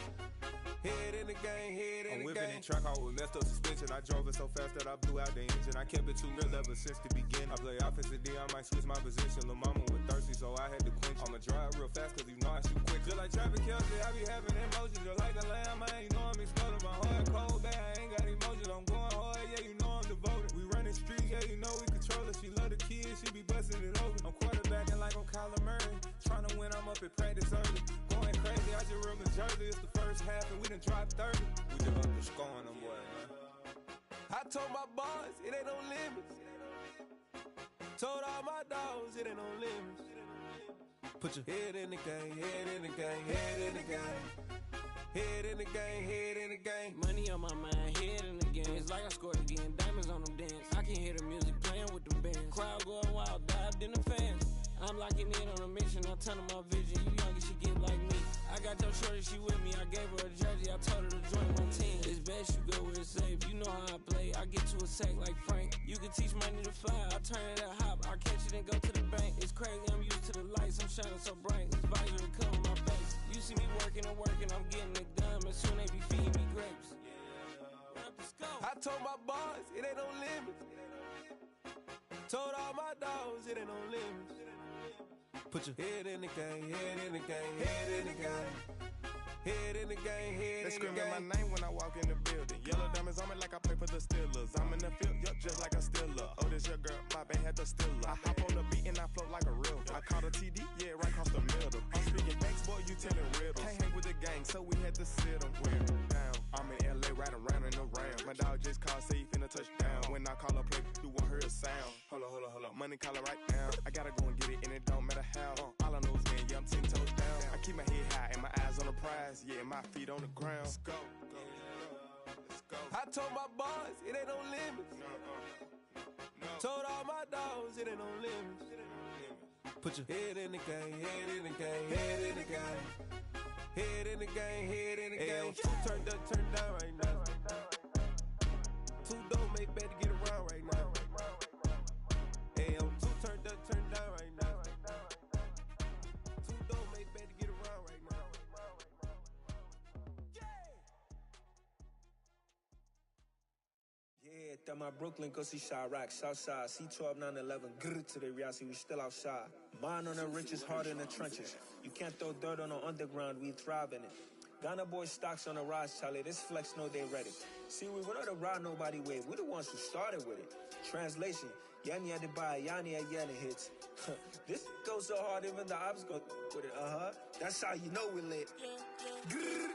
[SPEAKER 4] Head in the game, head in the game. I'm whipping in track out with messed up suspension. I drove it so fast that I blew out the engine. I kept it too real ever since the beginning. I play offensive D, I might switch my position. Lil' mama was thirsty, so I had to quench. I'ma drive real fast, cause you know I shoot quick. Just like Travis Kelce, I be having emotions. Just like a lamb, man, you know I'm exploding. My heart cold, bad, I ain't got emotions. I'm going hard, yeah, you know I'm devoted. We running streets, yeah, you know we control it. She love the kids, she be busting it over. I'm quarterbacking like I'm Kyler Murray. Trying to win, I'm up at practice early. Going crazy, I just real the jersey. It's the first half and we done dropped 30. We just up to scoring them, boy, man. I told my boys, it ain't no limits. Told all my dogs, it ain't no limits. Put your head in the game, head in the game, head in the game. Head in the game, head in the game.
[SPEAKER 5] Money on my mind, head in the game. It's like I scored again, diamonds on them dance. I can hear the music playing with them bands. Crowd going wild, dived in the fans. I'm locking in on a mission, I'm turning my vision. You young, she get like me. I got your shorty, she with me. I gave her a jersey, I told her to join my team. It's best you go where it's safe. You know how I play. I get to a sack like Frank. You can teach money to fly. I turn it at hop. I catch it and go to the bank. It's crazy, I'm used to the lights. I'm shining so bright. This visor to cover my face. You see me working and working, I'm getting it done. But soon they be feeding me grapes.
[SPEAKER 4] I told my boys, it ain't no limits. Told all my dogs, it ain't no limits. Put your head in the game, head in the game, head in the game. Head in the game, head in the game. They
[SPEAKER 6] screaming my name when I walk in the building. Yellow diamonds on me like I play for the Steelers. I'm in the field, yup, just like a Steeler. Oh, this your girl, my band had the Steeler. I hop on the beat and I float like a real. I caught a TD, yeah, right across the middle. I'm speaking facts, boy, you telling riddles. Can't hang with the gang, so we had to sit them down. I'm in LA, riding around in the round. My dog just called, say he finna touchdown. When I call a play, you won't hear a sound. Hold up, money caller right now. I gotta go and get it, and it don't matter how. All I know is, man, yeah, I'm 10 toes down. I keep my head high and my eyes on the prize. Yeah, my feet on the ground. Let's go.
[SPEAKER 4] told my boys, it ain't no limits. Told all my dogs, it ain't no limits. Put your head in the game, head in the game, head in the game. Head in the game, head in the game. Two turned up, turned down right now. Two don't make better get around right now. Hey, two turned up, turned down right now. Two don't make better get around right now.
[SPEAKER 8] Yeah, that my Brooklyn, go see Chirac, Southside, C12, 911, grrr to the reality, we still outside. Mine on the riches, hard in the trenches. You can't throw dirt on the underground, we thrive in it. Ghana boys stocks on the rise, Charlie, this flex know they ready. See, we not a ride nobody wave, we the ones who started with it. Translation, Yanni had to buy, Yanni had Yanni hits. This goes so hard, even the ops go with it, That's how you know we lit. Grrr.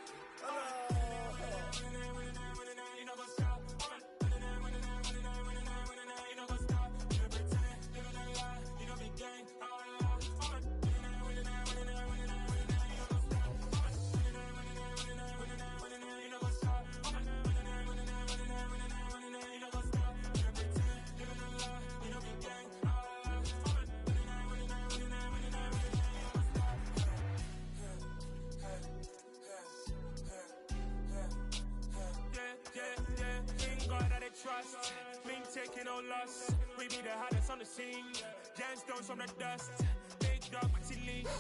[SPEAKER 12] Trust, been taking no loss. We be the hottest on the scene. Gemstones from the dust. Big dog, pretty leash.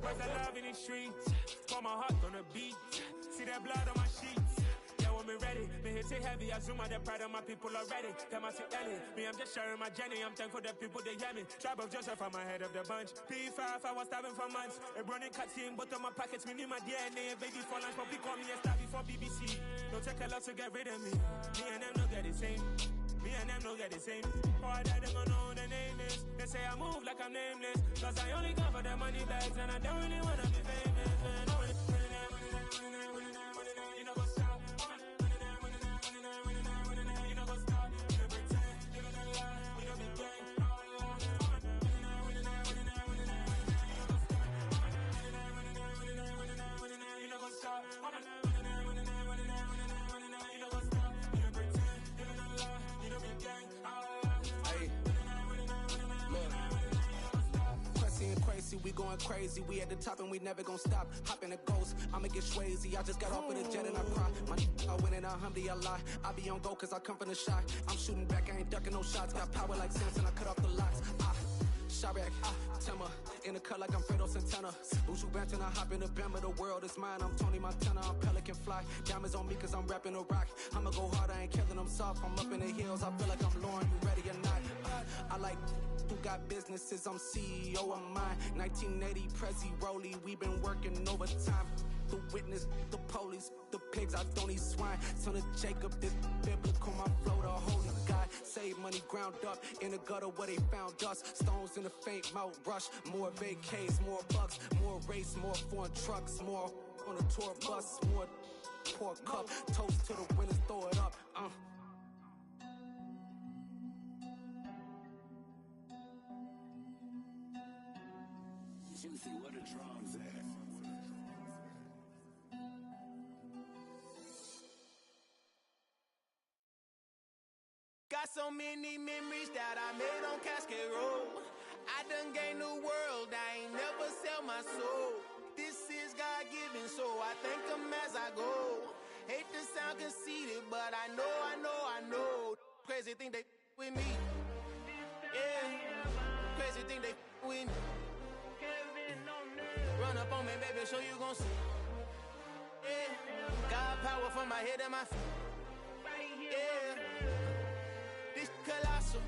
[SPEAKER 12] Where's the love in the streets? Pour my heart on the beat. See that blood on my sheets. Yeah, when me ready, me hit it heavy. I zoom out the pride of my people already. Them I see Ellie. Me, I'm just sharing my journey. I'm thankful the people they hear me. Tribe of Joseph, I'm ahead of the bunch. P5, I was starving for months. A running cut team, but on my pockets, me need my DNA. Baby for lunch, but call me a star before BBC. Don't take a lot to get rid of me. Me and them don't get the same. Me and them don't get the same. All that they gonna know the name is. They say I move like I'm nameless. Cause I only come for the money bags and I don't really wanna be famous. Man. You know what's up? You know what's up? You pretend, you don't lie, we don't be gang. You know what's up?
[SPEAKER 13] We going crazy, we at the top and we never gon' stop. Hop in a ghost, I'ma get Swayze. I just got off with a jet and I cry. I win in a Humvee, I lie. I be on go cause I come from the shot. I'm shooting back, I ain't ducking no shots. Got power like Samson, I cut off the locks. Chirac, Timmer, in the cut like I'm Fredo Santana. Buju Banton, I hop in the Bama, the world is mine. I'm Tony Montana, I'm Pelican Fly. Diamonds on me cause I'm rapping a rock. I'ma go hard, I ain't killing them soft. I'm up in the hills, I feel like I'm Lauren, you ready or not? I like who got businesses, I'm CEO of mine. 1980 Prezi Rollie, we been working overtime. The witness, the police, the pigs, I don't eat swine. Son of Jacob, this biblical, my flow, the holy God. Save money ground up in the gutter where they found us. Stones in the faint mouth rush. More vacays, more bucks, more race, more foreign trucks, more on a tour bus, more pour cup. Toast to the winners, throw it up.
[SPEAKER 14] Juicy, what the drums at?
[SPEAKER 22] Got so many memories that I made on Cascade Road. I done gained the world, I ain't never sell my soul. This is God-given, so I thank him as I go. Hate to sound conceited, but I know. Crazy thing they with me. Yeah, crazy thing they with me. Run up on me, baby, show you gon' see. Yeah, God power from my head and my feet. Yeah, this colossal.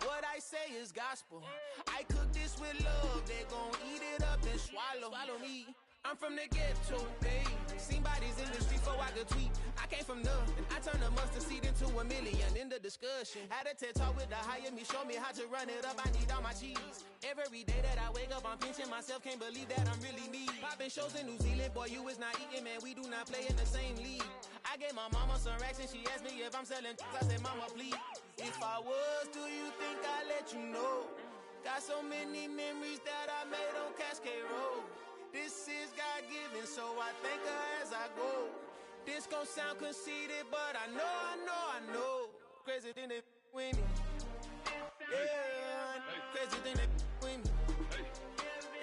[SPEAKER 22] What I say is gospel. I cook this with love, they gon' eat it up and swallow me. I'm from the ghetto, babe. Seen bodies in the street before I could tweet. I came from nothing. I turned a mustard seed into $1 million in the discussion. Had a TED talk with the higher me, show me how to run it up. I need all my cheese. Every day that I wake up, I'm pinching myself. Can't believe that I'm really me. Popping shows in New Zealand, boy, you is not eating, man. We do not play in the same league. I gave my mama some racks and she asked me if I'm selling. I said, mama, please. If I was, do you think I'd let you know? Got so many memories that I made on Cascade Road. This is God-given, so I thank her as I go.
[SPEAKER 4] This gon' sound conceited, but I know. Crazy than they with me. Yeah, crazy than they with me.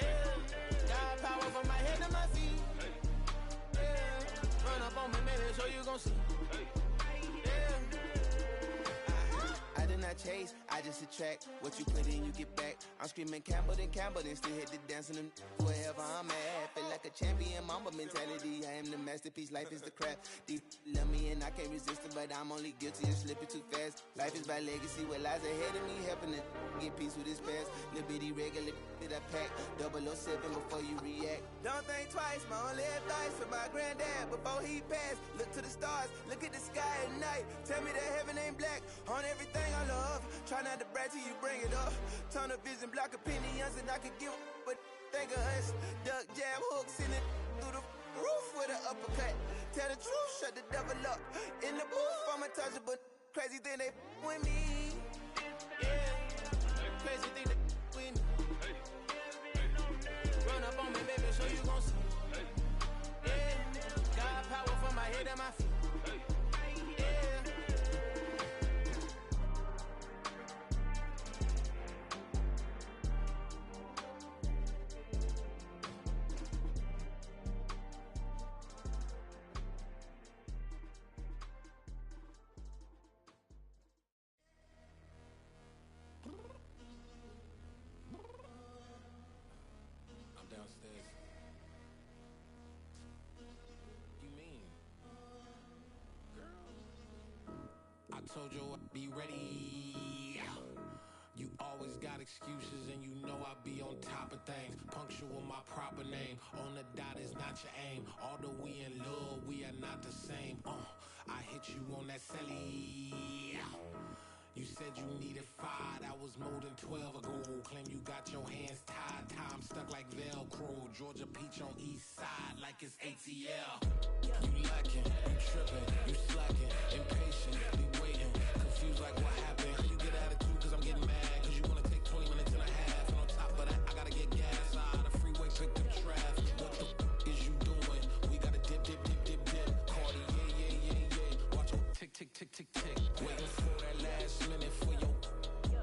[SPEAKER 4] Yeah, got power from my head to my feet. Yeah, run up on me, baby, so you gon' see.
[SPEAKER 10] I did not chase, I just attract. What you put in, you get back. I'm screaming Campbell, then still hit the dancing and wherever I'm at. Feel like a champion, mamba mentality. I am the masterpiece, life is the crap. Deep love me and I can't resist it, but I'm only guilty of slipping too fast. Life is by legacy, what lies ahead of me, helping to get peace with this past. Little bitty regular that I pack, 007 before you react. Don't think twice, my only advice for my granddad before he passed. Look to the stars, look at the sky at night. Tell me that heaven ain't black on everything I love. Try not to brag till you bring it up. Tunnel vision, block opinions, and I could give but think of us. Duck, jab, hooks in it through the roof with an uppercut. Tell the truth, shut the devil up. In the booth, I'm untouchable. Crazy thing they with me. Yeah, crazy thing they with me. Run up on me, baby, so you gon' see. Yeah, got power from my head and my feet.
[SPEAKER 11] I told you I'd be ready. You always got excuses and you know I be on top of things. Punctual my proper name. On the dot is not your aim. Although we in love, we are not the same. I hit you on that celly. You said you needed 5, that was more than 12 ago. Claim you got your hands tied, time stuck like Velcro. Georgia Peach on east side like it's ATL. You lacking, you tripping, you slacking, impatient, be waiting, confused like what happened. You get attitude cause I'm getting mad, cause you wanna take 20 minutes and a half. And on top of that, I gotta get gas out of the freeway, pick up traffic. What the is you doing? We gotta dip. Cardi, yeah. Watch your tick. Waiting for that last minute for your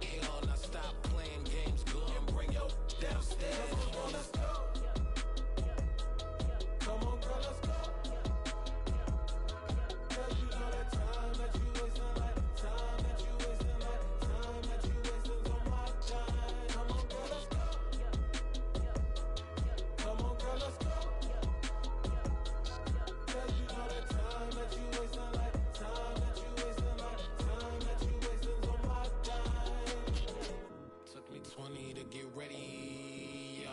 [SPEAKER 11] hell. Now stop playing games, go and bring your downstairs. Come on, let's go. Come on, girl, let's go. Cause you know that time that you wasting, like time that you wasting, like time that you wasting on my time. Come on, girl, let's go. Come on, girl, let's go. Cause you know that time that you wasting, like time that you wasting, like time that you wasting on my time. Took me 20 to get ready.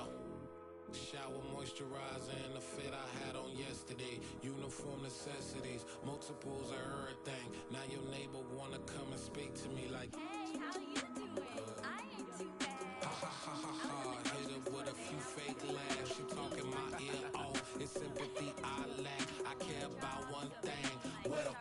[SPEAKER 11] Shower moisturizer and the fit I had on yesterday. Uniform necessities, multiples of everything. Now your neighbor wanna come and speak to me like, hey, how you doing? I ain't too bad. Ha. Hit her with a few fake laughs. She talking my ear off. It's sympathy I lack. I care about one thing. What up?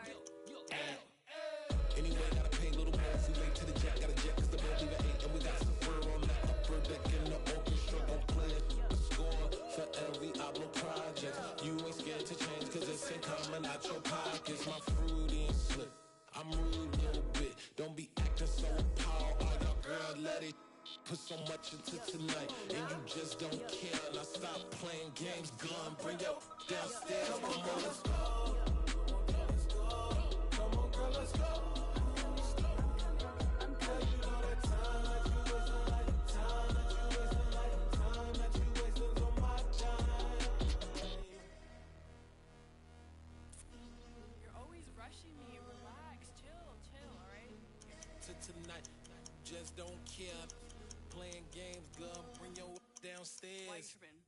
[SPEAKER 11] Anyway, gotta pay a little more if we late to the jet. Got a jet cause the boat leave at 8. And we got some fur on the upper deck in the orchestra. Gon' play it. Score for every album project. You ain't scared to change cause it's ain't coming out your pockets. My fruity and slip. I'm rude a little bit. Don't be acting so appalled. All y'all girl, let it put so much into tonight. And you just don't care. Now stop playing games. Gun, bring your downstairs. Come on, let's go. Come on, girl, let's go. Cause you know that time that you wasting, like time that you wasting, like time that you wasting on my time.
[SPEAKER 14] You're always rushing me. Relax, chill, alright?
[SPEAKER 11] Tonight, just don't care. Playing games, girl, bring your downstairs.
[SPEAKER 14] Why you tripping?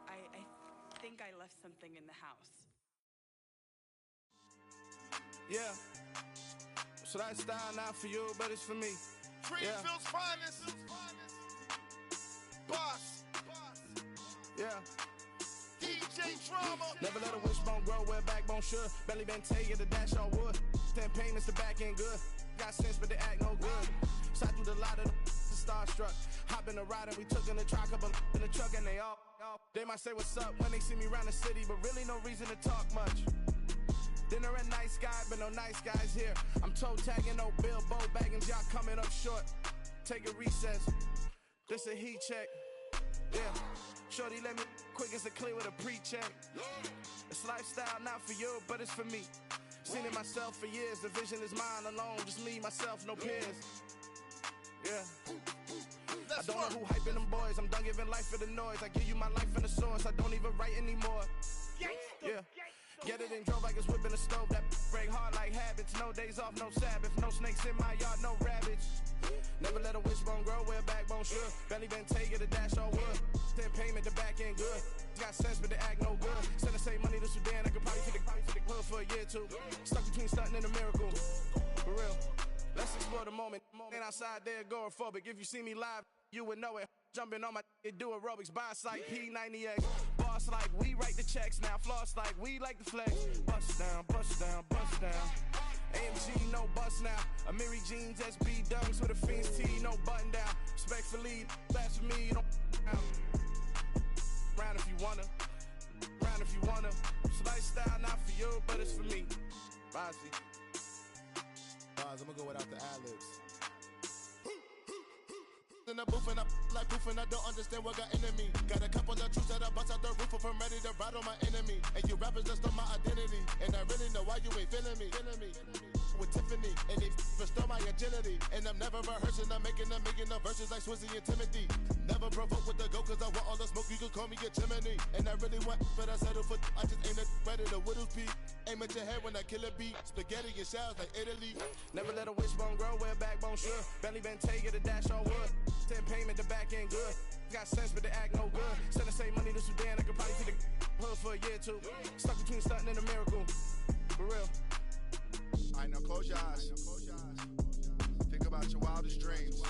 [SPEAKER 14] I think I left something in the house.
[SPEAKER 15] Yeah. So that style not for you, but it's for me.
[SPEAKER 9] Greenville's finest. Boss.
[SPEAKER 4] Yeah.
[SPEAKER 9] DJ Drama.
[SPEAKER 4] Never let a wishbone grow where backbone should. Belly been taking the dash on wood. 10 payments, the back end good. Got sense, but they act no good. Shot through the lot of the starstruck. Hop in the ride and we took in the truck, couple in the truck, and they all. They might say what's up when they see me around the city, but really no reason to talk much. Dinner at Nice Guy, but no nice guys here. I'm toe tagging, no Bilbo Baggins, y'all coming up short. Take a recess. This a heat check. Yeah. Shorty let me quick as a clear with a pre-check. It's lifestyle not for you, but it's for me. Seen it myself for years. The vision is mine alone. Just me, myself, no peers. Yeah. I don't know who hyping them boys. I'm done giving life for the noise. I give you my life in the source. I don't even write anymore. Yeah. Get it and drove like it's whipping a stove. That break hard like habits. No days off, no Sabbath. No snakes in my yard, no rabbits. Never let a wishbone grow where backbone should. Belly been taking the dash on wood. 10 payment, the back end good. Got sense, but they act no good. Send the same money to Sudan. I could probably take the hood for a year or two. Stuck between stunting and a miracle. For real. Let's explore the moment. Ain't outside there agoraphobic. If you see me live, you would know it. Jumping on my do aerobics. Boss like P90X. Boss like we write the checks now. Floss like we like the flex. Bust down, bust down, bust down. AMG, no bust now. Amiri jeans, SB dunks with a Fiends tee, no button down. Respectfully, that's for me, don't down. Round if you wanna. Round if you wanna. It's lifestyle, not for you, but it's for me. Bossy.
[SPEAKER 9] Boz, I'm gonna go without the ad-libs. In the booth and I like proof and I don't understand what got into me. Got a couple of truths that I bust out the roof if I'm ready to ride on my enemy. And you rappers just stole my identity, and I really know why you ain't feeling me. With Tiffany, and they restore my agility. And I'm never rehearsing, I'm making them verses like Swizzy and Timothy. Never provoke with the go, cause I want all the smoke, you can call me a chimney. And I really want, but I settle for, I just ain't ready to Whittles Peak. Aim at your head when I kill a beat. Spaghetti and shells like Italy.
[SPEAKER 4] Never let a wishbone grow where backbone should. Belly been taking the dash on wood. 10 payment, the back end good. Got sense, but they act no good. Send the same money to Sudan. I could probably take the hood for a year or two. Stuck between stunting and a miracle. For real.
[SPEAKER 9] Alright, now close your eyes. Think about your wildest dreams.